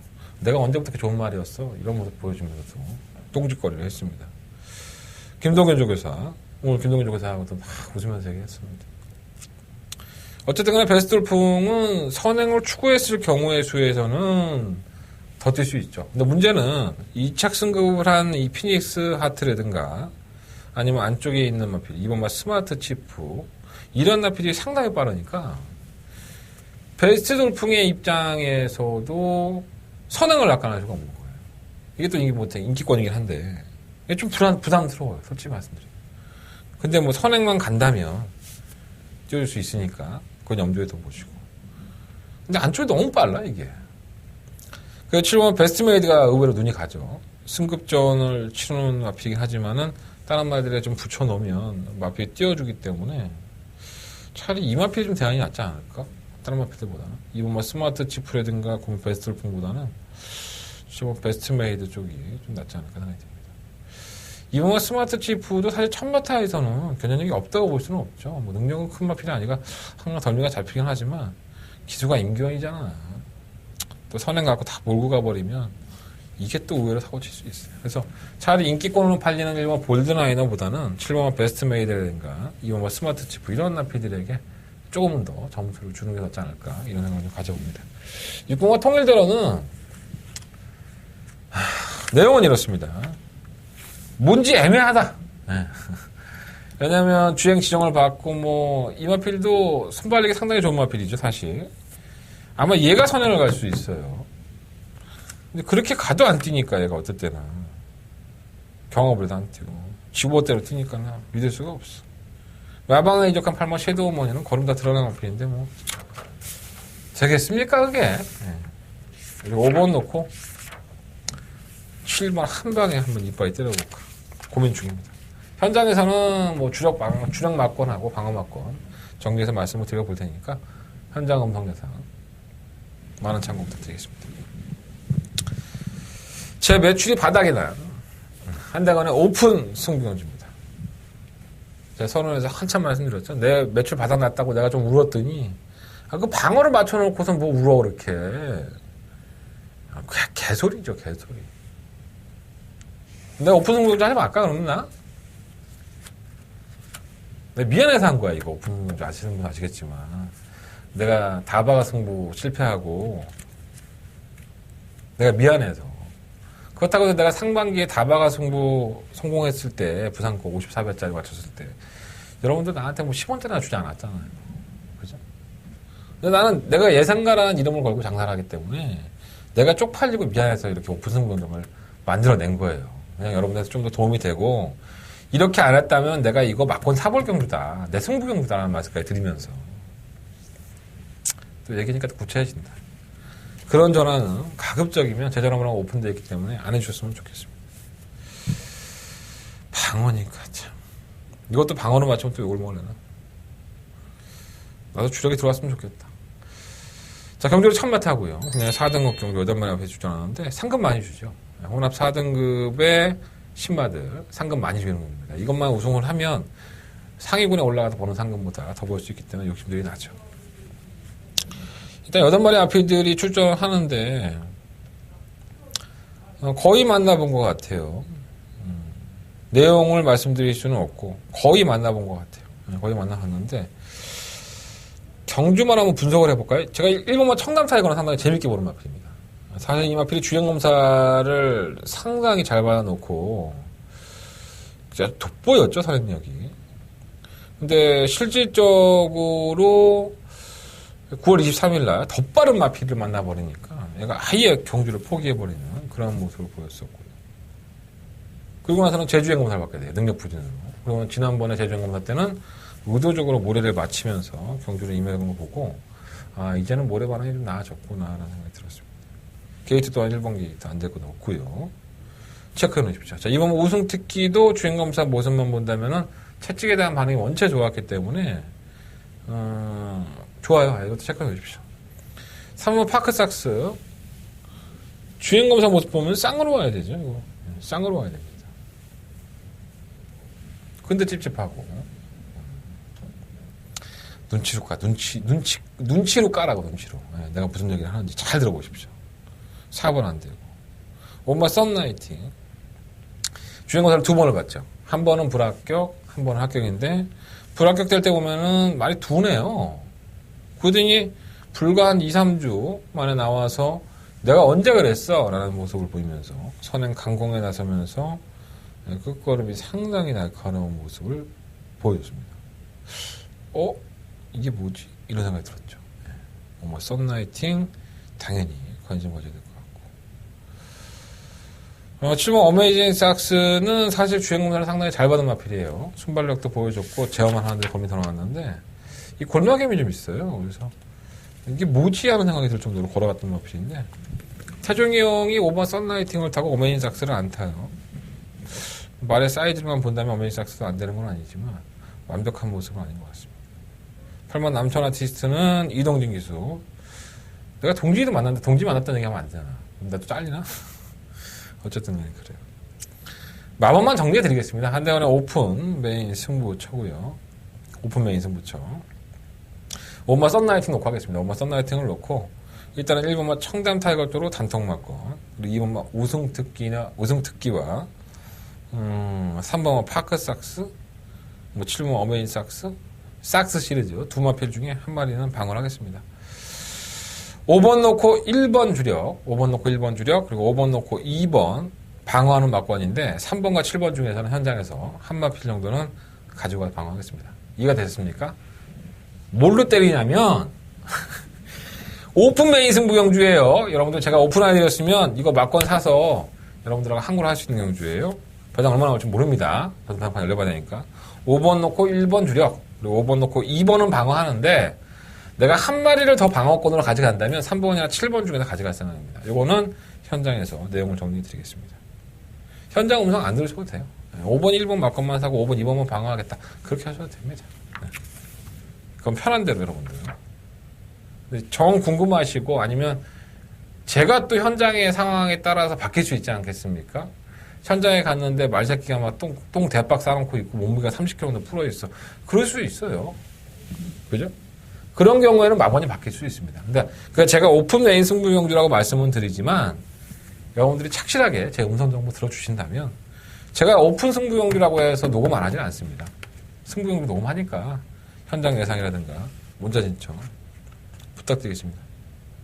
내가 언제부터 그렇게 좋은 말이었어. 이런 모습 보여주면서 똥짓거리를 했습니다. 김동현 조교사 오늘 김동현 조교사하고도 막 웃으면서 얘기했습니다. 어쨌든 간에 베스트 돌풍은 선행을 추구했을 경우의 수에서는 더 뛸 수 있죠. 근데 문제는 2착 승급을 한 이 피닉스 하트라든가 아니면 안쪽에 있는 마필 2번 스마트 치프 이런 마필이 상당히 빠르니까 베스트 돌풍의 입장에서도 선행을 낙관할 수가 없는 거예요. 이게 또 인기권이긴 한데 이게 좀 부담스러워요. 솔직히 말씀드려요. 근데 뭐 선행만 간다면 뛰어줄 수 있으니까 그건 염두에 둬보시고. 근데 안쪽이 너무 빨라 이게. 그 7번 베스트메이드가 의외로 눈이 가죠. 승급전을 치르는 마필이긴 하지만은 다른 말들에 좀 붙여놓으면 마필이 띄워주기 때문에 차라리 이 마필이 좀 대안이 낫지 않을까? 다른 마필들보다는. 이번 뭐 스마트 치프라든가 고민 베스트 돌풍보다는 지금 베스트메이드 쪽이 좀 낫지 않을까 생각이 듭니다. 이번 스마트 치프도 사실 1000m에서는 견뎌력이 없다고 볼 수는 없죠. 뭐 능력은 큰 마필이 아니라 항상 덜미가 잡히긴 하지만 기수가 임기원이잖아. 또 선행 갖고 다 몰고 가버리면 이게 또 의외로 사고 칠 수 있어요. 그래서 차라리 인기권으로 팔리는 1번 볼드나이너보다는 7번 베스트메이드라든가 2번 스마트 치프 이런 마필들에게 조금은 더 점수를 주는 게 낫지 않을까 이런 생각을 좀 가져봅니다. 6번과 통일대로는 내용은 이렇습니다. 뭔지 애매하다. 네. 왜냐면 주행 지정을 받고 뭐 이 마필도 순발력이 상당히 좋은 마필이죠, 사실. 아마 얘가 선행을 갈 수 있어요. 근데 그렇게 가도 안 뛰니까 얘가 어떨 때나 경험을 안 뛰고 15대로 뛰니까 믿을 수가 없어. 마방에 이적한 8번 섀도우 머니는 걸음 다 드러난 마필인데 뭐 되겠습니까 그게. 네. 그리고 5번 놓고 7번 한 방에 한번 이빨이 때려볼까 고민 중입니다. 현장에서는 뭐 주력 막건하고 방어 막건 정리해서 말씀을 드려볼 테니까 현장 음성 예상 많은 참고 부탁드리겠습니다. 제 매출이 바닥이 난 한 달간의 오픈 승부경주입니다. 제가 선언에서 한참 말씀드렸죠. 내 매출 바닥 났다고 내가 좀 울었더니 그 방어를 맞춰놓고서 뭐 울어 그렇게. 그냥 개소리죠, 개소리. 내가 오픈 승부경주 하지 말까 그러면 나? 내가 미안해서 한 거야 이거. 오픈 승부경주 아시는 분 아시겠지만 내가 다바가 승부 실패하고 내가 미안해서. 그렇다고 해서 내가 상반기에 다바가 승부 성공했을 때 부산고 54배짜리 맞췄을 때 여러분들 나한테 뭐 10원짜리나 주지 않았잖아요. 그죠? 근데 나는 내가 예상가라는 이름을 걸고 장사를 하기 때문에 내가 쪽팔리고 미안해서 이렇게 오픈 승부경주를 만들어낸 거예요. 그냥 여러분들한테 좀 더 도움이 되고 이렇게 안 했다면 내가 이거 막건 사볼 경주다. 내 승부 경주다라는 말씀까지 드리면서 또 얘기니까 또 구체해진다. 그런 전화는 가급적이면 제 전화번호가 오픈되어 있기 때문에 안 해주셨으면 좋겠습니다. 방어니까 참. 이것도 방어로 맞추면 또 욕을 먹으려나. 나도 주력이 들어왔으면 좋겠다. 자, 경주를 천마트 하고요. 그냥 4등급 경주 8마리 앞에 주잖았는데 상금 많이 주죠. 혼합 4등급의 신마들 상금 많이 주는 겁니다. 이것만 우승을 하면 상위군에 올라가서 버는 상금보다 더 벌 수 있기 때문에 욕심들이 나죠. 일단 8마리 아피들이 출전하는데 거의 만나본 것 같아요. 내용을 말씀드릴 수는 없고 거의 만나본 것 같아요. 거의 만나봤는데 경주만 한번 분석을 해볼까요? 제가 1번만 청담 타이거는 상당히 재밌게 보는 마필입니다. 사실 이 마필이 주행검사를 상당히 잘 받아놓고 진짜 돋보였죠, 살인력이. 근데 실질적으로 9월 23일 날 더 빠른 마필을 만나버리니까 얘가 아예 경주를 포기해버리는 그런 모습을 보였었고요. 그리고 나서는 재주행검사를 받게 돼요. 능력 부진으로. 그리고 지난번에 재주행검사 때는 의도적으로 모래를 맞추면서 경주를 임해간 걸 보고 아 이제는 모래 반응이 좀 나아졌구나 라는 생각이 들었습니다. 게이트 또한 1번 게이트 안 될 거 없고요. 체크해 놓으십시오. 자, 이번 우승 특기도 주행검사 모습만 본다면은 채찍에 대한 반응이 원체 좋았기 때문에 좋아요. 이것도 체크해 주십시오. 3번 파크삭스. 주행검사 모습 보면 쌍으로 와야 되죠. 이거. 쌍으로 와야 됩니다. 근데 찝찝하고. 눈치로 까. 눈치로 까라고, 눈치로. 네, 내가 무슨 얘기를 하는지 잘 들어보십시오. 4번 안 되고. 엄마 썬라이팅. 주행검사를 2번을 봤죠. 한 번은 불합격, 한 번은 합격인데, 불합격 될 때 보면은 말이 둔해요. 그러더니 불과 한 2, 3주 만에 나와서 내가 언제 그랬어? 라는 모습을 보이면서 선행 강공에 나서면서 끝걸음이 상당히 날카로운 모습을 보여줬습니다. 이게 뭐지? 이런 생각이 들었죠. 뭐 썬라이팅 당연히 관심 가져야 될 것 같고 7번 어메이징 삭스는 사실 주행검사를 상당히 잘 받은 마필이에요. 순발력도 보여줬고 제어만 하는데 검이 더 나왔는데 이 골마겜이 좀 있어요. 그래서 이게 뭐지 하는 생각이 들 정도로 걸어갔던 마필인데 태종이 형이 5번 썬라이팅을 타고 어메이징 삭스를 안 타요. 말의 사이즈만 본다면 어메이징 삭스도 안 되는 건 아니지만 완벽한 모습은 아닌 것 같습니다. 8번 남천 아티스트는 이동진 기수. 내가 동진이도 만났는데 동진 만났다는 얘기하면 안 되잖아. 나도 잘리나? 어쨌든 그래요. 마법만 정리해드리겠습니다. 한대원의 오픈 메인 승부처고요. 오픈 메인 승부처. 5번 썬라이팅 놓고 하겠습니다. 5번 썬라이팅을 놓고 일단은 1번만 청담 타이거 쪽으로 단통 맞고 그리고 2번만 우승 특기와 3번만 파크 삭스 7번 어메인 삭스 시리즈 두 마필 중에 한 마리는 방어를 하겠습니다. 5번 놓고 1번 주력 5번 놓고 1번 주력 그리고 5번 놓고 2번 방어하는 막권인데 3번과 7번 중에서는 현장에서 한 마필 정도는 가지고 가서 방어하겠습니다. 이해가 됐습니까? 뭘로 때리냐면 오픈 메인 승부 경주예요. 여러분들 제가 오픈해드렸으면 이거 막권 사서 여러분들하고 항구를 할 수 있는 경주예요. 배당 얼마나 올지 모릅니다. 배당판 열려봐야 되니까. 5번 놓고 1번 주력, 그리고 5번 놓고 2번은 방어하는데 내가 한 마리를 더 방어권으로 가져간다면 3번이나 7번 중에서 가져갈 생각입니다. 이거는 현장에서 내용을 정리해드리겠습니다. 현장 음성 안 들으셔도 돼요. 5번, 1번 막권만 사고 5번, 2번만 방어하겠다. 그렇게 하셔도 됩니다. 그건 편한 대로 여러분들. 정 궁금하시고 아니면 제가 또 현장의 상황에 따라서 바뀔 수 있지 않겠습니까? 현장에 갔는데 말새끼가 막 똥 대박 싸놓고 있고 몸무게가 30kg 정도 풀어있어. 그럴 수 있어요. 그죠? 그런 경우에는 막원이 바뀔 수 있습니다. 근데 제가 오픈 메인 승부 경주라고 말씀은 드리지만 여러분들이 착실하게 제 음성 정보 들어주신다면 제가 오픈 승부 경주라고 해서 녹음 안 하진 않습니다. 승부 경주 녹음하니까 현장 예상이라든가 문자 신청 부탁드리겠습니다.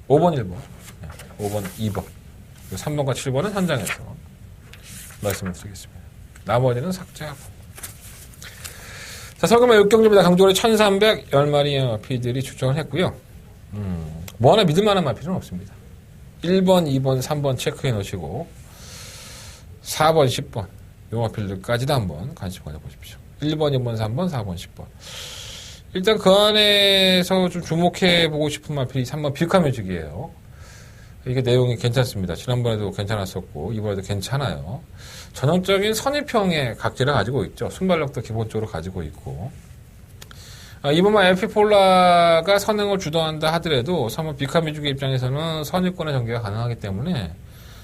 5번, 1번, 5번, 2번, 3번과 7번은 현장에서 말씀을 드리겠습니다. 나머지는 삭제하고. 자, 서금의 6경주입니다. 강조골이 1310마리의 마피들이 출정을 했고요. 뭐 하나 믿을만한 마피는 없습니다. 1번, 2번, 3번 체크해 놓으시고 4번, 10번 요 마필들까지도 한번 관심 가져보십시오. 1번, 2번, 3번, 4번, 10번. 일단 그 안에서 좀 주목해 보고 싶은 마필이 3번 뷰카뮤직이에요. 이게 내용이 괜찮습니다. 지난번에도 괜찮았었고 이번에도 괜찮아요. 전형적인 선입형의 각질을 가지고 있죠. 순발력도 기본적으로 가지고 있고 이번만 에피폴라가 선행을 주도한다 하더라도 3번 뷰카뮤직의 입장에서는 선입권의 전개가 가능하기 때문에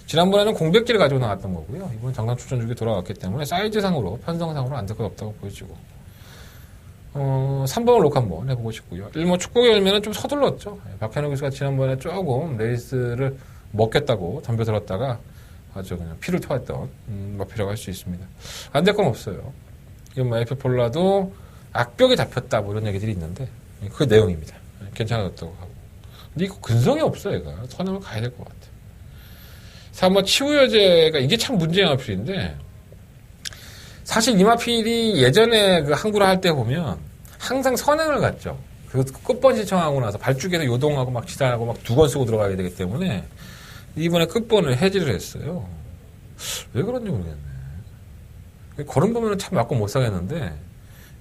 지난번에는 공백기를 가지고 나왔던 거고요. 이번 장단 추천주기 돌아왔기 때문에 사이즈상으로 편성상으로 안 될 것 없다고 보여지고 3번을 록 한번 해보고 싶고요. 1번 축구 열면은 좀 서둘렀죠. 박현우 교수가 지난번에 조금 레이스를 먹겠다고 덤벼들었다가 아주 그냥 피를 토했던 마피라고 할 수 있습니다. 안 될 건 없어요. 이건 뭐 에피폴라도 악벽에 잡혔다 뭐 이런 얘기들이 있는데 그 내용입니다. 괜찮았다고 하고. 근데 이거 근성이 없어 얘가. 선행을 가야 될 것 같아. 3번 치우여제가 이게 참 문제의 마필인데 사실 이 마필이 예전에 그 항구를 할 때 보면 항상 선행을 갔죠. 그 끝번 신청하고 나서 발주기에서 요동하고 막 지단하고 막 두 건 쓰고 들어가야 되기 때문에 이번에 끝번을 해지를 했어요. 왜 그런지 모르겠네. 걸음 보면 참 맞고 못 사겠는데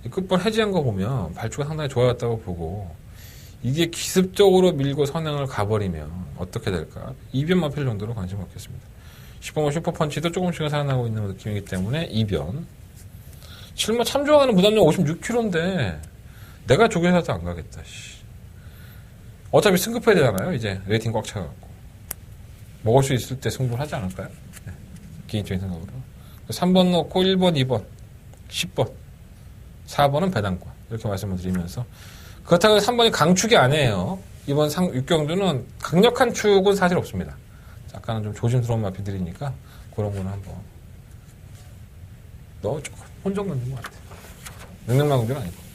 이 끝번 해지한 거 보면 발주가 상당히 좋아졌다고 보고 이게 기습적으로 밀고 선행을 가버리면 어떻게 될까? 이변 마필 정도로 관심 갖겠습니다. 10번 슈퍼펀치도 조금씩은 살아나고 있는 느낌이기 때문에 이변. 7번 참 좋아하는 부담력 56kg인데 내가 조교사도 안 가겠다. 어차피 승급해야 되잖아요. 이제 레이팅 꽉 차갖고 먹을 수 있을 때 승부를 하지 않을까요? 네. 개인적인 생각으로 3번 넣고 1번, 2번, 10번 4번은 배당권 이렇게 말씀을 드리면서 그렇다고 해서 3번이 강축이 아니에요. 이번 6경주는 강력한 축은 사실 없습니다. 약간은 좀 조심스러운 마피들이니까 그런 거는 한번 너 조금 혼정 넣는 것 같아. 능력망주는 아니고.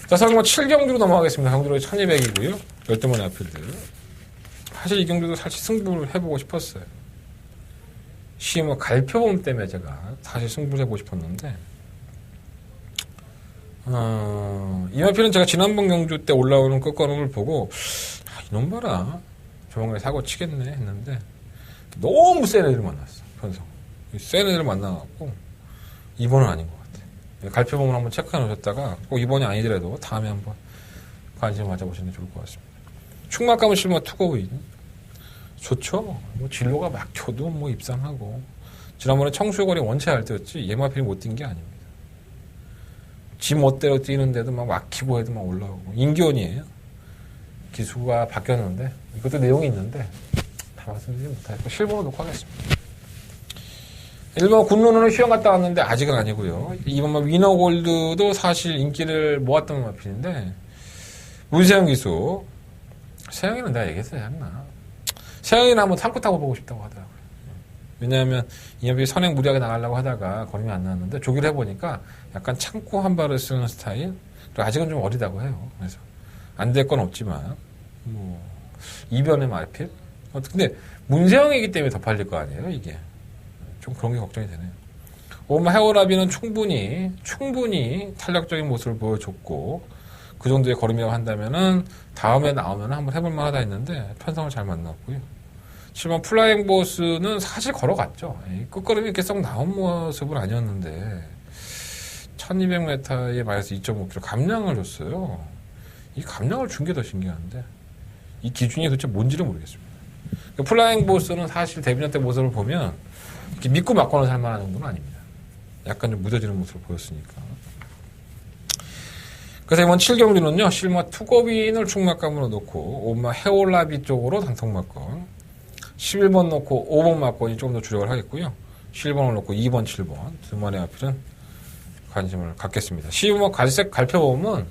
자, 설마 7경주로 넘어가겠습니다. 강주로 1200이고요. 12번의 마피들. 사실 이 경주도 사실 승부를 해보고 싶었어요. 뭐 갈표범 때문에 제가 사실 승부를 해보고 싶었는데 이 마피는 제가 지난번 경주 때 올라오는 끝걸음을 보고 이놈 봐라 조만간에 사고 치겠네 했는데 너무 센 애들 만났어. 편성 센 애들 만나갖고 2번은 아닌 것 같아. 갈표범을 한번 체크해 놓으셨다가 꼭 2번이 아니더라도 다음에 한번 관심을 가져보시는 게 좋을 것 같습니다. 충막감을 실면 투거우인 좋죠. 뭐 진로가 막혀도 뭐 입상하고 지난번에 청수거리 원체 할 때였지 예마필이 못 뛴 게 아닙니다. 지 멋대로 뛰는데도 막 막히고 해도 막 올라오고 인기원이에요. 기수가 바뀌었는데 이것도 내용이 있는데 다 말씀드리지 못하겠고 실버로 놓고 하겠습니다. 1번 군론으로 휴양 갔다 왔는데 아직은 아니고요. 2번 위너골드도 사실 인기를 모았던 마필인데 문세영 기수 세영이는 내가 얘기했어야 했나 세영이는 한번 탐구 타고 보고 싶다고 하더라고요. 왜냐하면 이현비 선행 무리하게 나가려고 하다가 걸음이 안 나왔는데 조기를 해보니까 약간 참고 한 발을 쓰는 스타일. 그리고 아직은 좀 어리다고 해요. 그래서 안 될 건 없지만 뭐 이변의 마필 근데 문세영이기 때문에 더 팔릴 거 아니에요, 이게. 좀 그런 게 걱정이 되네요. 오마 헤어라비는 충분히 탄력적인 모습을 보여줬고, 그 정도의 걸음이라고 한다면은, 다음에 나오면 한번 해볼만 하다 했는데, 편성을 잘 만났고요. 7번 플라잉 보스는 사실 걸어갔죠. 끝걸음이 이렇게 썩 나온 모습은 아니었는데, 1200m에 마이너스 2.5kg 감량을 줬어요. 이 감량을 준 게 더 신기한데, 이 기준이 도대체 뭔지를 모르겠습니다. 플라잉 보스는 사실 데뷔전 때 모습을 보면, 이렇게 믿고 맞고는 살만한 정도는 아닙니다. 약간 좀 무뎌지는 모습을 보였으니까. 그래서 이번 7경주는요, 실마 투고빈을 충막감으로 놓고, 오마 헤올라비 쪽으로 단통막건, 11번 놓고 5번 막건이 좀 더 주력을 하겠고요. 11번을 놓고 2번, 7번 두 마리 앞필은 관심을 갖겠습니다. 12번 갈색 갈표보험은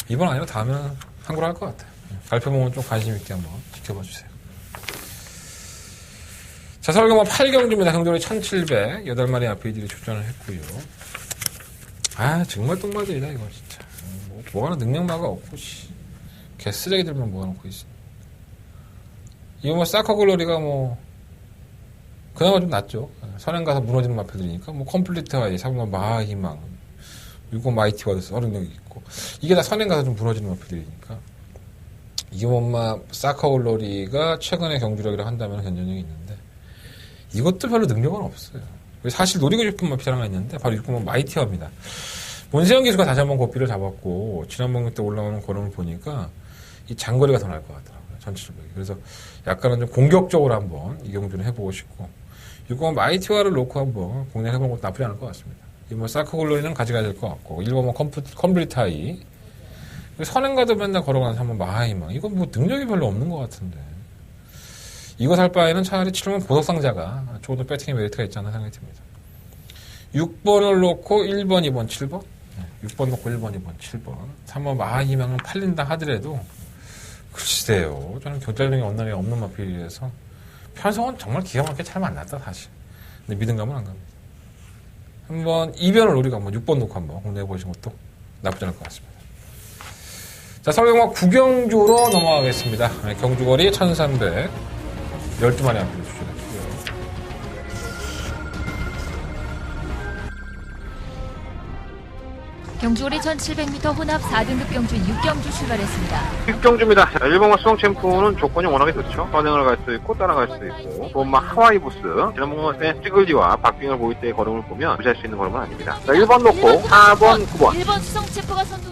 이번 아니라 다음에는 한국으로 할 것 같아요. 갈표보험은 좀 관심 있게 한번 지켜봐 주세요. 자, 설경마 8경주입니다. 경주로 1700 8마리 앞필들이 출전을 했고요. 아, 정말 똥마들이다 이거 진짜. 뭐 하나 능력마가 없고 개쓰레기들만 모아놓고 있어. 이거 뭐 사커글로리가 뭐 그나마 좀 낫죠. 선행 가서 무너지는 마표들이니까 뭐 컴플리트와의 사분마 마하희망, 이거 마이티와드 서른력이 있고, 이게 다 선행 가서 좀 무너지는 마표들이니까. 이게 뭔가 사커글로리가 최근에 경주력이라 한다면 견전력이 있는데, 이것도 별로 능력은 없어요. 사실 노리고 싶은 마피 하나 있는데 바로 6번 마이티와입니다. 문세영 기수가 다시 한번 고삐를 잡았고, 지난번 때 올라오는 걸음을 보니까 이 장거리가 더 나을 것 같더라고요. 전체적으로. 그래서 약간은 좀 공격적으로 한번 이경주는 해보고 싶고, 6번 마이티와를 놓고 한번 공략해보는 것도 나쁘지 않을 것 같습니다. 이번 사커글로리는 가져가야 될 것 같고, 1번 컴플리타이, 선행가도 맨날 걸어가는 3번 마하이망, 이건 뭐 능력이 별로 없는 것 같은데, 이거 살 바에는 차라리 7번 보석상자가 조금 더 배팅의 메리트가 있지 않나 생각이 듭니다. 6번을 놓고 1번, 2번, 7번, 6번 놓고 1번, 2번, 7번, 3번 마하이망은 팔린다 하더라도 글쎄요, 저는 경찰력이 언남이 없는 마필이라서 편성은 정말 기가 막히게 잘 만났다 사실. 근데 믿음감은 안 갑니다. 한번 2변을 노리고 한번 6번 놓고 한번 공략해 보시는 것도 나쁘지 않을 것 같습니다. 자, 설경마 구경주로 넘어가겠습니다. 경주거리 1300 12마리 앞으로 추천했고요. 경주거리 1700m 혼합 4등급 경주 6경주 출발했습니다. 6경주입니다. 1번과 수성 챔프는 조건이 워낙에 좋죠. 선행을 갈 수 있고 따라갈 수 있고, 또 하와이 부스, 지난번에 찌글리와 박빙을 보일 때의 걸음을 보면 무시할 수 있는 걸음은 아닙니다. 자, 1번 놓고 4번, 9번. 1번 수성 챔프가 선두.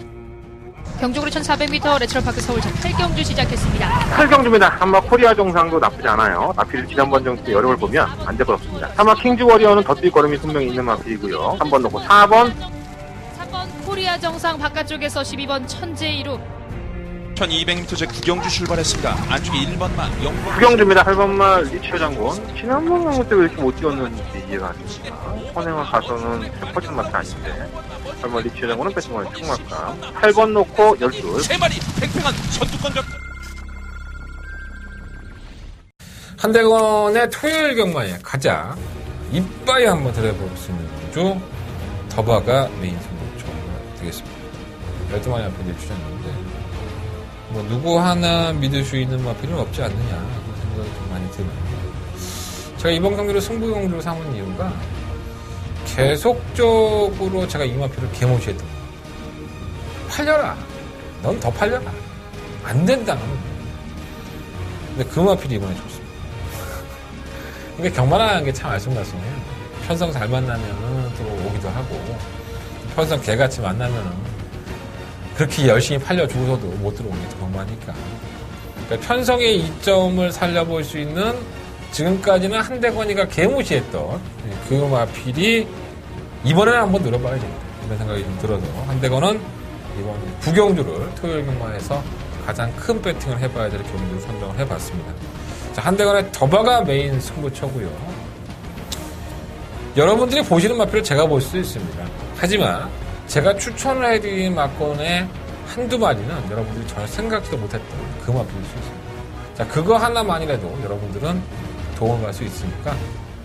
경주거리 1400m 레츠럴파크 서울 제8경주 시작했습니다. 8경주입니다. 한마 코리아 정상도 나쁘지 않아요. 마필 지난번 정도 여름을 보면 안 될 것 같습니다. 한마 킹즈 워리어는 덧뛸 걸음이 분명히 있는 마필이고요. 3번 놓고 4번. 3번 코리아 정상 바깥쪽에서 12번 천재이루. 1200m 제 9경주 출발했습니다. 안쪽에 1번마 0번 9경주입니다. 8번마 리치어 장군. 지난번 경주 때 왜 이렇게 못 뛰었는지 이해가 안 됩니다. 선행을 가서는 퍼진 맛이 아닌데. 8번 리치어 장군은 뺏은 거는 충막감. 8번 놓고 12. 3마리 팽팽한 선두권 전 한대건의 토요일 경마에 가장 이빠이 한번 들어볼 수 있는 주 더바가 메인 승부처가 되겠습니다. 12마리 앞에 출연했는데 뭐 누구 하나 믿을 수 있는 마필은 없지 않느냐 그런 생각이 좀 많이 드는데, 제가 이번 경기를 승부용주로 삼은 이유가 계속적으로 제가 이 마필을 개무시했던 거예요. 팔려라, 넌 더 팔려라, 안 된다. 근데 그 마필이 이번에 좋습니다. 그러니까 경마라는 게 참 알쏭달쏭해요. 편성 잘 만나면은 들어오기도 하고, 편성 개같이 만나면은 그렇게 열심히 팔려 주고서도 못 들어오게 경마니까. 그러니까 편성의 이점을 살려볼 수 있는, 지금까지는 한대건이가 개무시했던 그 마필이 이번에는 한번 늘어봐야 됩니다. 이런 생각이 좀 들어서 한대건은 이번 구경주를 토요일 경마에서 가장 큰 배팅을 해봐야 될 경주를 선정을 해봤습니다. 자, 한대건의 더바가 메인 승부처고요. 여러분들이 보시는 마필을 제가 볼 수도 있습니다. 하지만 제가 추천을 해드리는 막건의 한두 마리는 여러분들이 전혀 생각지도 못했던 그 마필일 수 있습니다. 자, 그거 하나만이라도 여러분들은 도움을 받을 수 있으니까,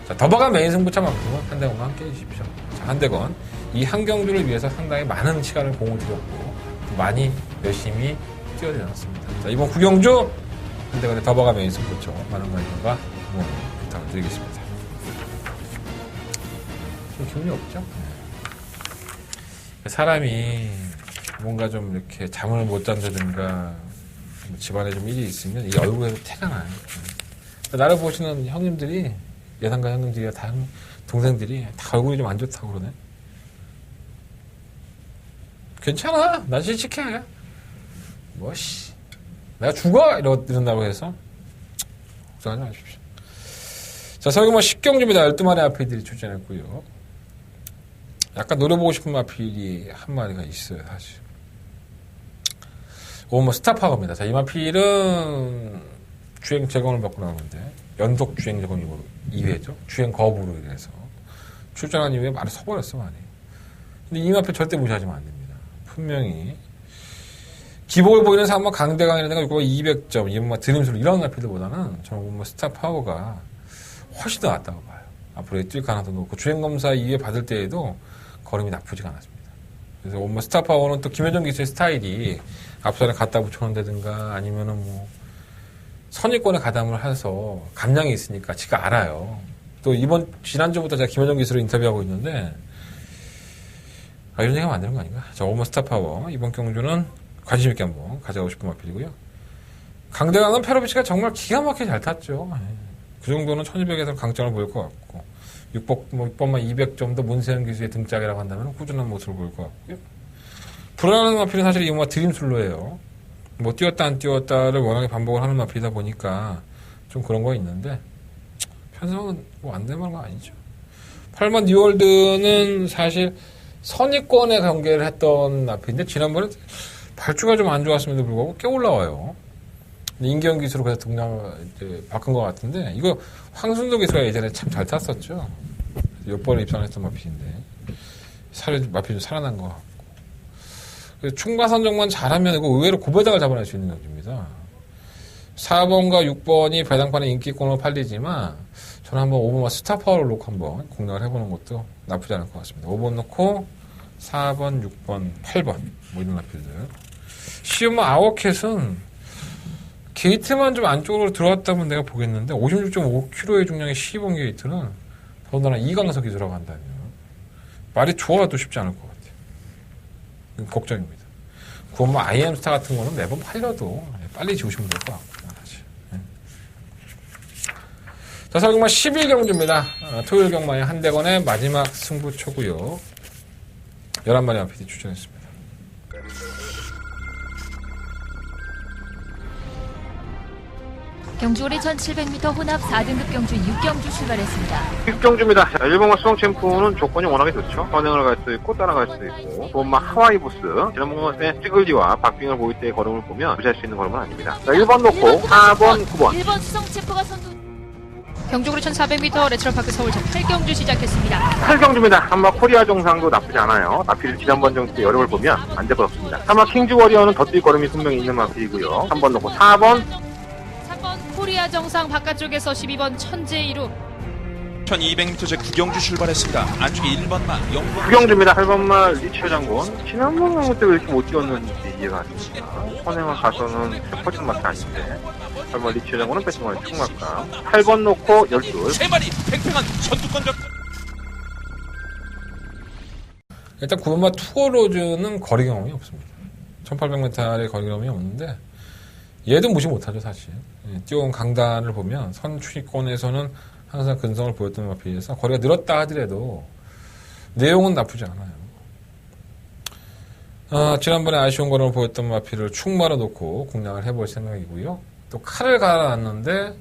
자, 더바가 메인 승부처만큼은 한대건과 함께 해주십시오. 자, 한대건 이 한 경주를 위해서 상당히 많은 시간을 공을 들였고 많이 열심히 뛰어내렸습니다. 자, 이번 구경주 한대간에 더버가 메인 승부처 많은 관심과 부탁을 드리겠습니다. 좀 기분이 없죠? 사람이 뭔가 좀 이렇게 잠을 못 잔다든가 뭐 집안에 좀 일이 있으면 이 얼굴에서 태가 나요. 나를 보시는 형님들이, 예상가 형님들이야 다 동생들이 다 얼굴이 좀 안 좋다고 그러네. 괜찮아. 난 씩씩해. 내가 죽어! 이런다고 해서. 걱정하지 마십시오. 자, 설경마 10경주입니다. 12마리 아필들이 출전했고요. 약간 노려보고 싶은 아필이 한 마리가 있어요, 사실. 스타파워입니다. 자, 이 마필은 주행 재검을 받고 나오는데, 연속 주행 재검이 2회죠. 주행 거부로 인해서. 출전한 이후에 많이 서버렸어, 많이. 근데 이 마필 절대 무시하시면 안 됩니다. 분명히. 기복을 보이는 사람은 강대강이라든가 200점, 이번 드림술 이런 마필들보다는 저는 스타파워가 훨씬 더 낫다고 봐요. 앞으로 뛸 가능성도 높고, 주행검사 이후에 받을 때에도 걸음이 나쁘지가 않았습니다. 그래서 스타파워는 또 김현정 기수의 스타일이 앞선에 갖다 붙여놓는다든가 아니면은 선입권에 가담을 해서 감량이 있으니까 지가 알아요. 또 지난주부터 제가 김현정 기수로 인터뷰하고 있는데, 이런 얘기가 만드는 거 아닌가? 자, 스타파워. 이번 경주는 관심있게 한번 가져가고 싶은 마필이고요. 강대강은 페로비치가 정말 기가 막히게 잘 탔죠. 그 정도는 1200에서 강점을 보일 것 같고, 6번만 200점도 문세현 기수의 등짝이라고 한다면 꾸준한 모습을 보일 것 같고요. 불안한 마필은 사실 이 드림슬로예요. 뛰었다 안 뛰었다를 워낙에 반복을 하는 마필이다 보니까 좀 그런 거 있는데, 편성은 안 되는 건 아니죠. 8번 뉴월드는 사실 선입권에 경계를 했던 마필인데, 지난번에 발주가 좀 안 좋았음에도 불구하고 꽤 올라와요. 인기영 기수로 그래서 등락을 바꾼 것 같은데, 이거 황순도 기수가 예전에 참 잘 탔었죠. 6번에 입상했던 마필인데, 마필이 좀 살아난 것 같고. 충과 선정만 잘하면 이거 의외로 고배당을 잡아낼 수 있는 경주입니다. 4번과 6번이 배당판에 인기권으로 팔리지만, 저는 한번 5번 스타파워를 놓고 한번 공략을 해보는 것도 나쁘지 않을 것 같습니다. 5번 놓고 4번, 6번, 8번 이런 마필들. 시우마 아워캣은 게이트만 좀 안쪽으로 들어왔다면 내가 보겠는데, 56.5kg의 중량의 12번 게이트는 더군다나 이강석 기수라고 한다면 말이 좋아도 쉽지 않을 것 같아요. 걱정입니다. 그것만 IM스타 같은 거는 매번 팔려도 빨리 지우시면 될 것 같고요, 사실. 자, 설경마 11경주입니다. 토요일 경마의 한대건의 마지막 승부초고요. 11마리 아필이 출전했습니다. 경주거리 1700m 혼합 4등급 경주 6경주 출발했습니다. 6경주입니다. 자, 일본과 수성 챔프는 조건이 워낙에 좋죠. 선행을 갈 수 있고 따라갈 수 있고, 또 하와이 부스, 지난번에 찌글지와 박빙을 보일 때의 걸음을 보면 무시할 수 있는 걸음은 아닙니다. 자, 1번 놓고 4번, 9번. 1번 수성 챔프가 선두. 경주거리 1400m 레츠럴파크 서울 제8경주 시작했습니다. 8경주입니다. 한마 코리아 정상도 나쁘지 않아요. 마필 지난번 정도의 여력을 보면 안 될 것 같습니다. 한마 킹즈 워리어는 더 뛸 걸음이 분명히 있는 마필이고요. 3번 놓고 4번. 코리아 정상 바깥쪽에서 12번 천재이루 1200m 제 9경주 출발했습니다. 안쪽에 1번마 0번 9경주입니다. 8번마 리치어 장군. 지난번 그때 왜 이렇게 못 뛰었는지 이해가 안 됩니다. 선행을 가서는 퍼지는 맛이 아닌데, 8번 리치어 장군은 배팅을 충막감. 8번 놓고 12. 3마리 팽팽한 선두권 적. 일단 9번마 투어로즈는 거리 경험이 없습니다. 1800m의 거리 경험이 없는데, 얘도 무시 못하죠, 사실. 뛰어온 강단을 보면 선취권에서는 항상 근성을 보였던 것에 비해서 거리가 늘었다 하더라도 내용은 나쁘지 않아요. 지난번에 아쉬운 거를 보였던 마필을 충마로 놓고 공략을 해볼 생각이고요. 또 칼을 갈아놨는데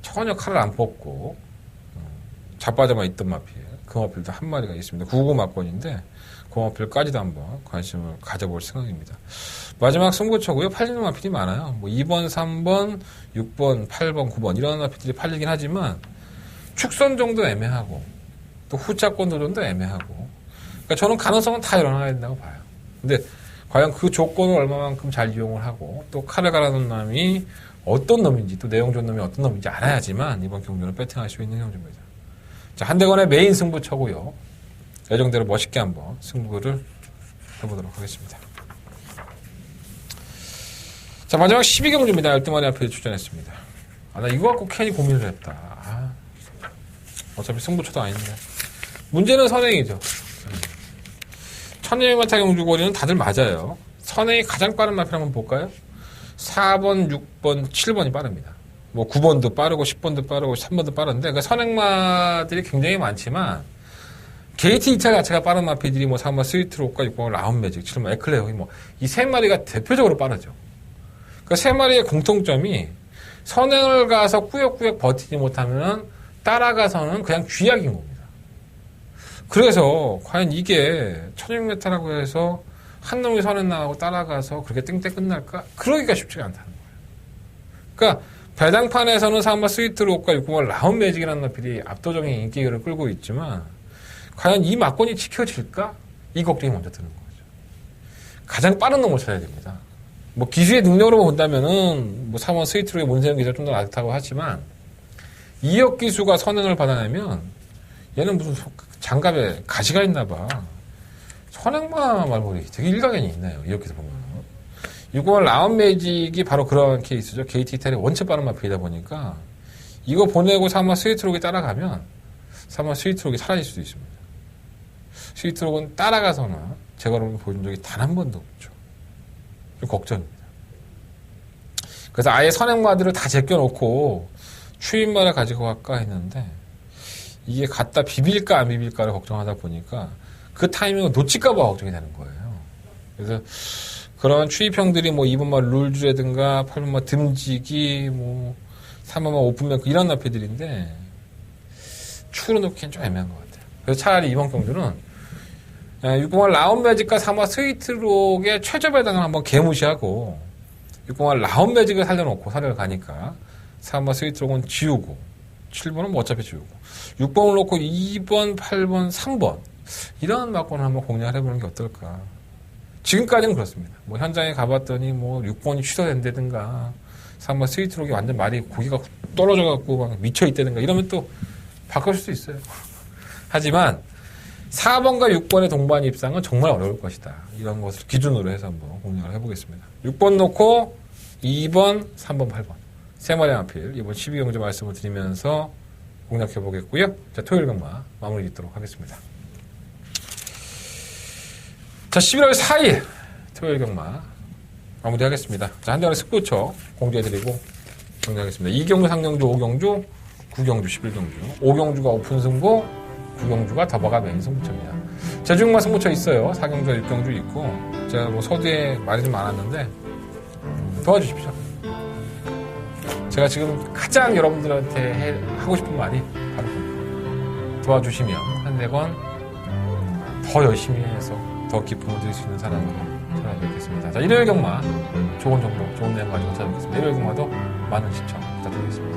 전혀 칼을 안 뽑고 자빠져만 있던 마필, 그 마필도 한 마리가 있습니다. 999 막권인데 그 마필까지도 한번 관심을 가져볼 생각입니다. 마지막 승부처고요. 팔리는 마필이 많아요. 2번, 3번, 6번, 8번, 9번 이런 마필들이 팔리긴 하지만 축선 정도 애매하고 또 후차권 도전도 애매하고, 그러니까 저는 가능성은 다 일어나야 된다고 봐요. 근데 과연 그 조건을 얼마만큼 잘 이용을 하고 또 칼을 갈아놓은 놈이 어떤 놈인지, 또 내용 좋은 놈이 어떤 놈인지 알아야지만 이번 경주는 배팅할 수 있는 경주입니다. 자, 한대건의 메인 승부처고요. 예정대로 멋있게 한번 승부를 해보도록 하겠습니다. 자, 마지막 12경주입니다. 열등만의 앞에 출전했습니다. 나 이거 갖고 괜히 고민을 했다. 어차피 승부처도 아닌데. 문제는 선행이죠. 천일만타 경주거리는 다들 맞아요. 선행이 가장 빠른 마필 한번 볼까요? 4번, 6번, 7번이 빠릅니다. 뭐 9번도 빠르고 10번도 빠르고 3번도 빠른데 그 선행마들이 굉장히 많지만 게이트 2차 자체가 빠른 마필들이 뭐 3번 스위트로크가 6번 라운매직, 7번 에클레어 이 세 마리가 대표적으로 빠르죠. 그 세 마리의 공통점이 선행을 가서 꾸역꾸역 버티지 못하면 따라가서는 그냥 쥐약인 겁니다. 그래서 과연 이게 1600m라고 해서 한 놈이 선행 나가고 따라가서 그렇게 땡땡 끝날까? 그러기가 쉽지가 않다는 거예요. 그러니까 배당판에서는 3번 스위트로크가 6번 라운 매직이라는 마필이 압도적인 인기를 끌고 있지만 과연 이 막권이 지켜질까? 이 걱정이 먼저 드는 거죠. 가장 빠른 놈을 쳐야 됩니다. 뭐 기수의 능력으로 본다면은 뭐 3번 스위트로크의 문세영 기자 좀 더 낫다고 하지만 이역 기수가 선행을 받아내면 얘는 무슨 장갑에 가시가 있나 봐. 선행마 말고리 되게 일가견이 있네요. 이역 기수 보면. 6번 라운 매직이 바로 그런 케이스죠. 게이트 이탈이 원체 빠른 마필이다 보니까 이거 보내고 3번 스위트록이 따라가면 3번 스위트록이 사라질 수도 있습니다. 스위트록은 따라가서는 제거를 보여준 적이 단 한 번도 없죠. 좀 걱정입니다. 그래서 아예 선행마들을 다 제껴놓고 추임마를 가지고 갈까 했는데 이게 갖다 비빌까 안 비빌까를 걱정하다 보니까 그 타이밍을 놓칠까 봐 걱정이 되는 거예요. 그래서 그런 추입형들이 뭐 2번마 룰즈라든가 8번마 듬지기 뭐 3번마 오픈맨 이런 나피들인데 추로 놓기엔 좀 애매한 것 같아요. 그래서 차라리 이번 경주는 6번마 라운 매직과 3번마 스위트록의 최저 배당을 한번 개무시하고 6번마 라운 매직을 살려놓고 사려를 가니까 3번마 스위트록은 지우고 7번은 뭐 어차피 지우고 6번을 놓고 2번, 8번, 3번 이런 막권을 한번 공략을 해보는 게 어떨까. 지금까지는 그렇습니다. 뭐 현장에 가봤더니 뭐 6번이 취소된다든가 3번 스위트록이 완전 말이 고기가 떨어져갖고 막 미쳐있다든가 이러면 또 바꿀 수도 있어요. 하지만 4번과 6번의 동반 입상은 정말 어려울 것이다. 이런 것을 기준으로 해서 한번 공략을 해보겠습니다. 6번 놓고 2번, 3번, 8번 세 마리 앞필 이번 12경주 말씀을 드리면서 공략해보겠고요. 자, 토요일 경마 마무리 짓도록 하겠습니다. 자, 11월 4일 토요일 경마 마무리하겠습니다. 자, 한달의 승부처 공개해드리고 정리하겠습니다. 2경주, 3경주, 5경주, 9경주, 11경주 5경주가 오픈 승부, 9경주가 더버가 메인 승부처입니다. 제주경마 승부처 있어요. 4경주와 6경주 있고 제가 뭐 서두에 말이 좀 많았는데 도와주십시오. 제가 지금 가장 여러분들한테 하고 싶은 말이 바로 도와주시면 한대건 더 열심히 해서 더 기쁨을 드릴 수 있는 사람으로 찾아뵙겠습니다. 자, 일요일 경마 좋은 정보, 좋은 내용 가지고 찾아뵙겠습니다. 일요일 경마도 많은 시청 부탁드리겠습니다.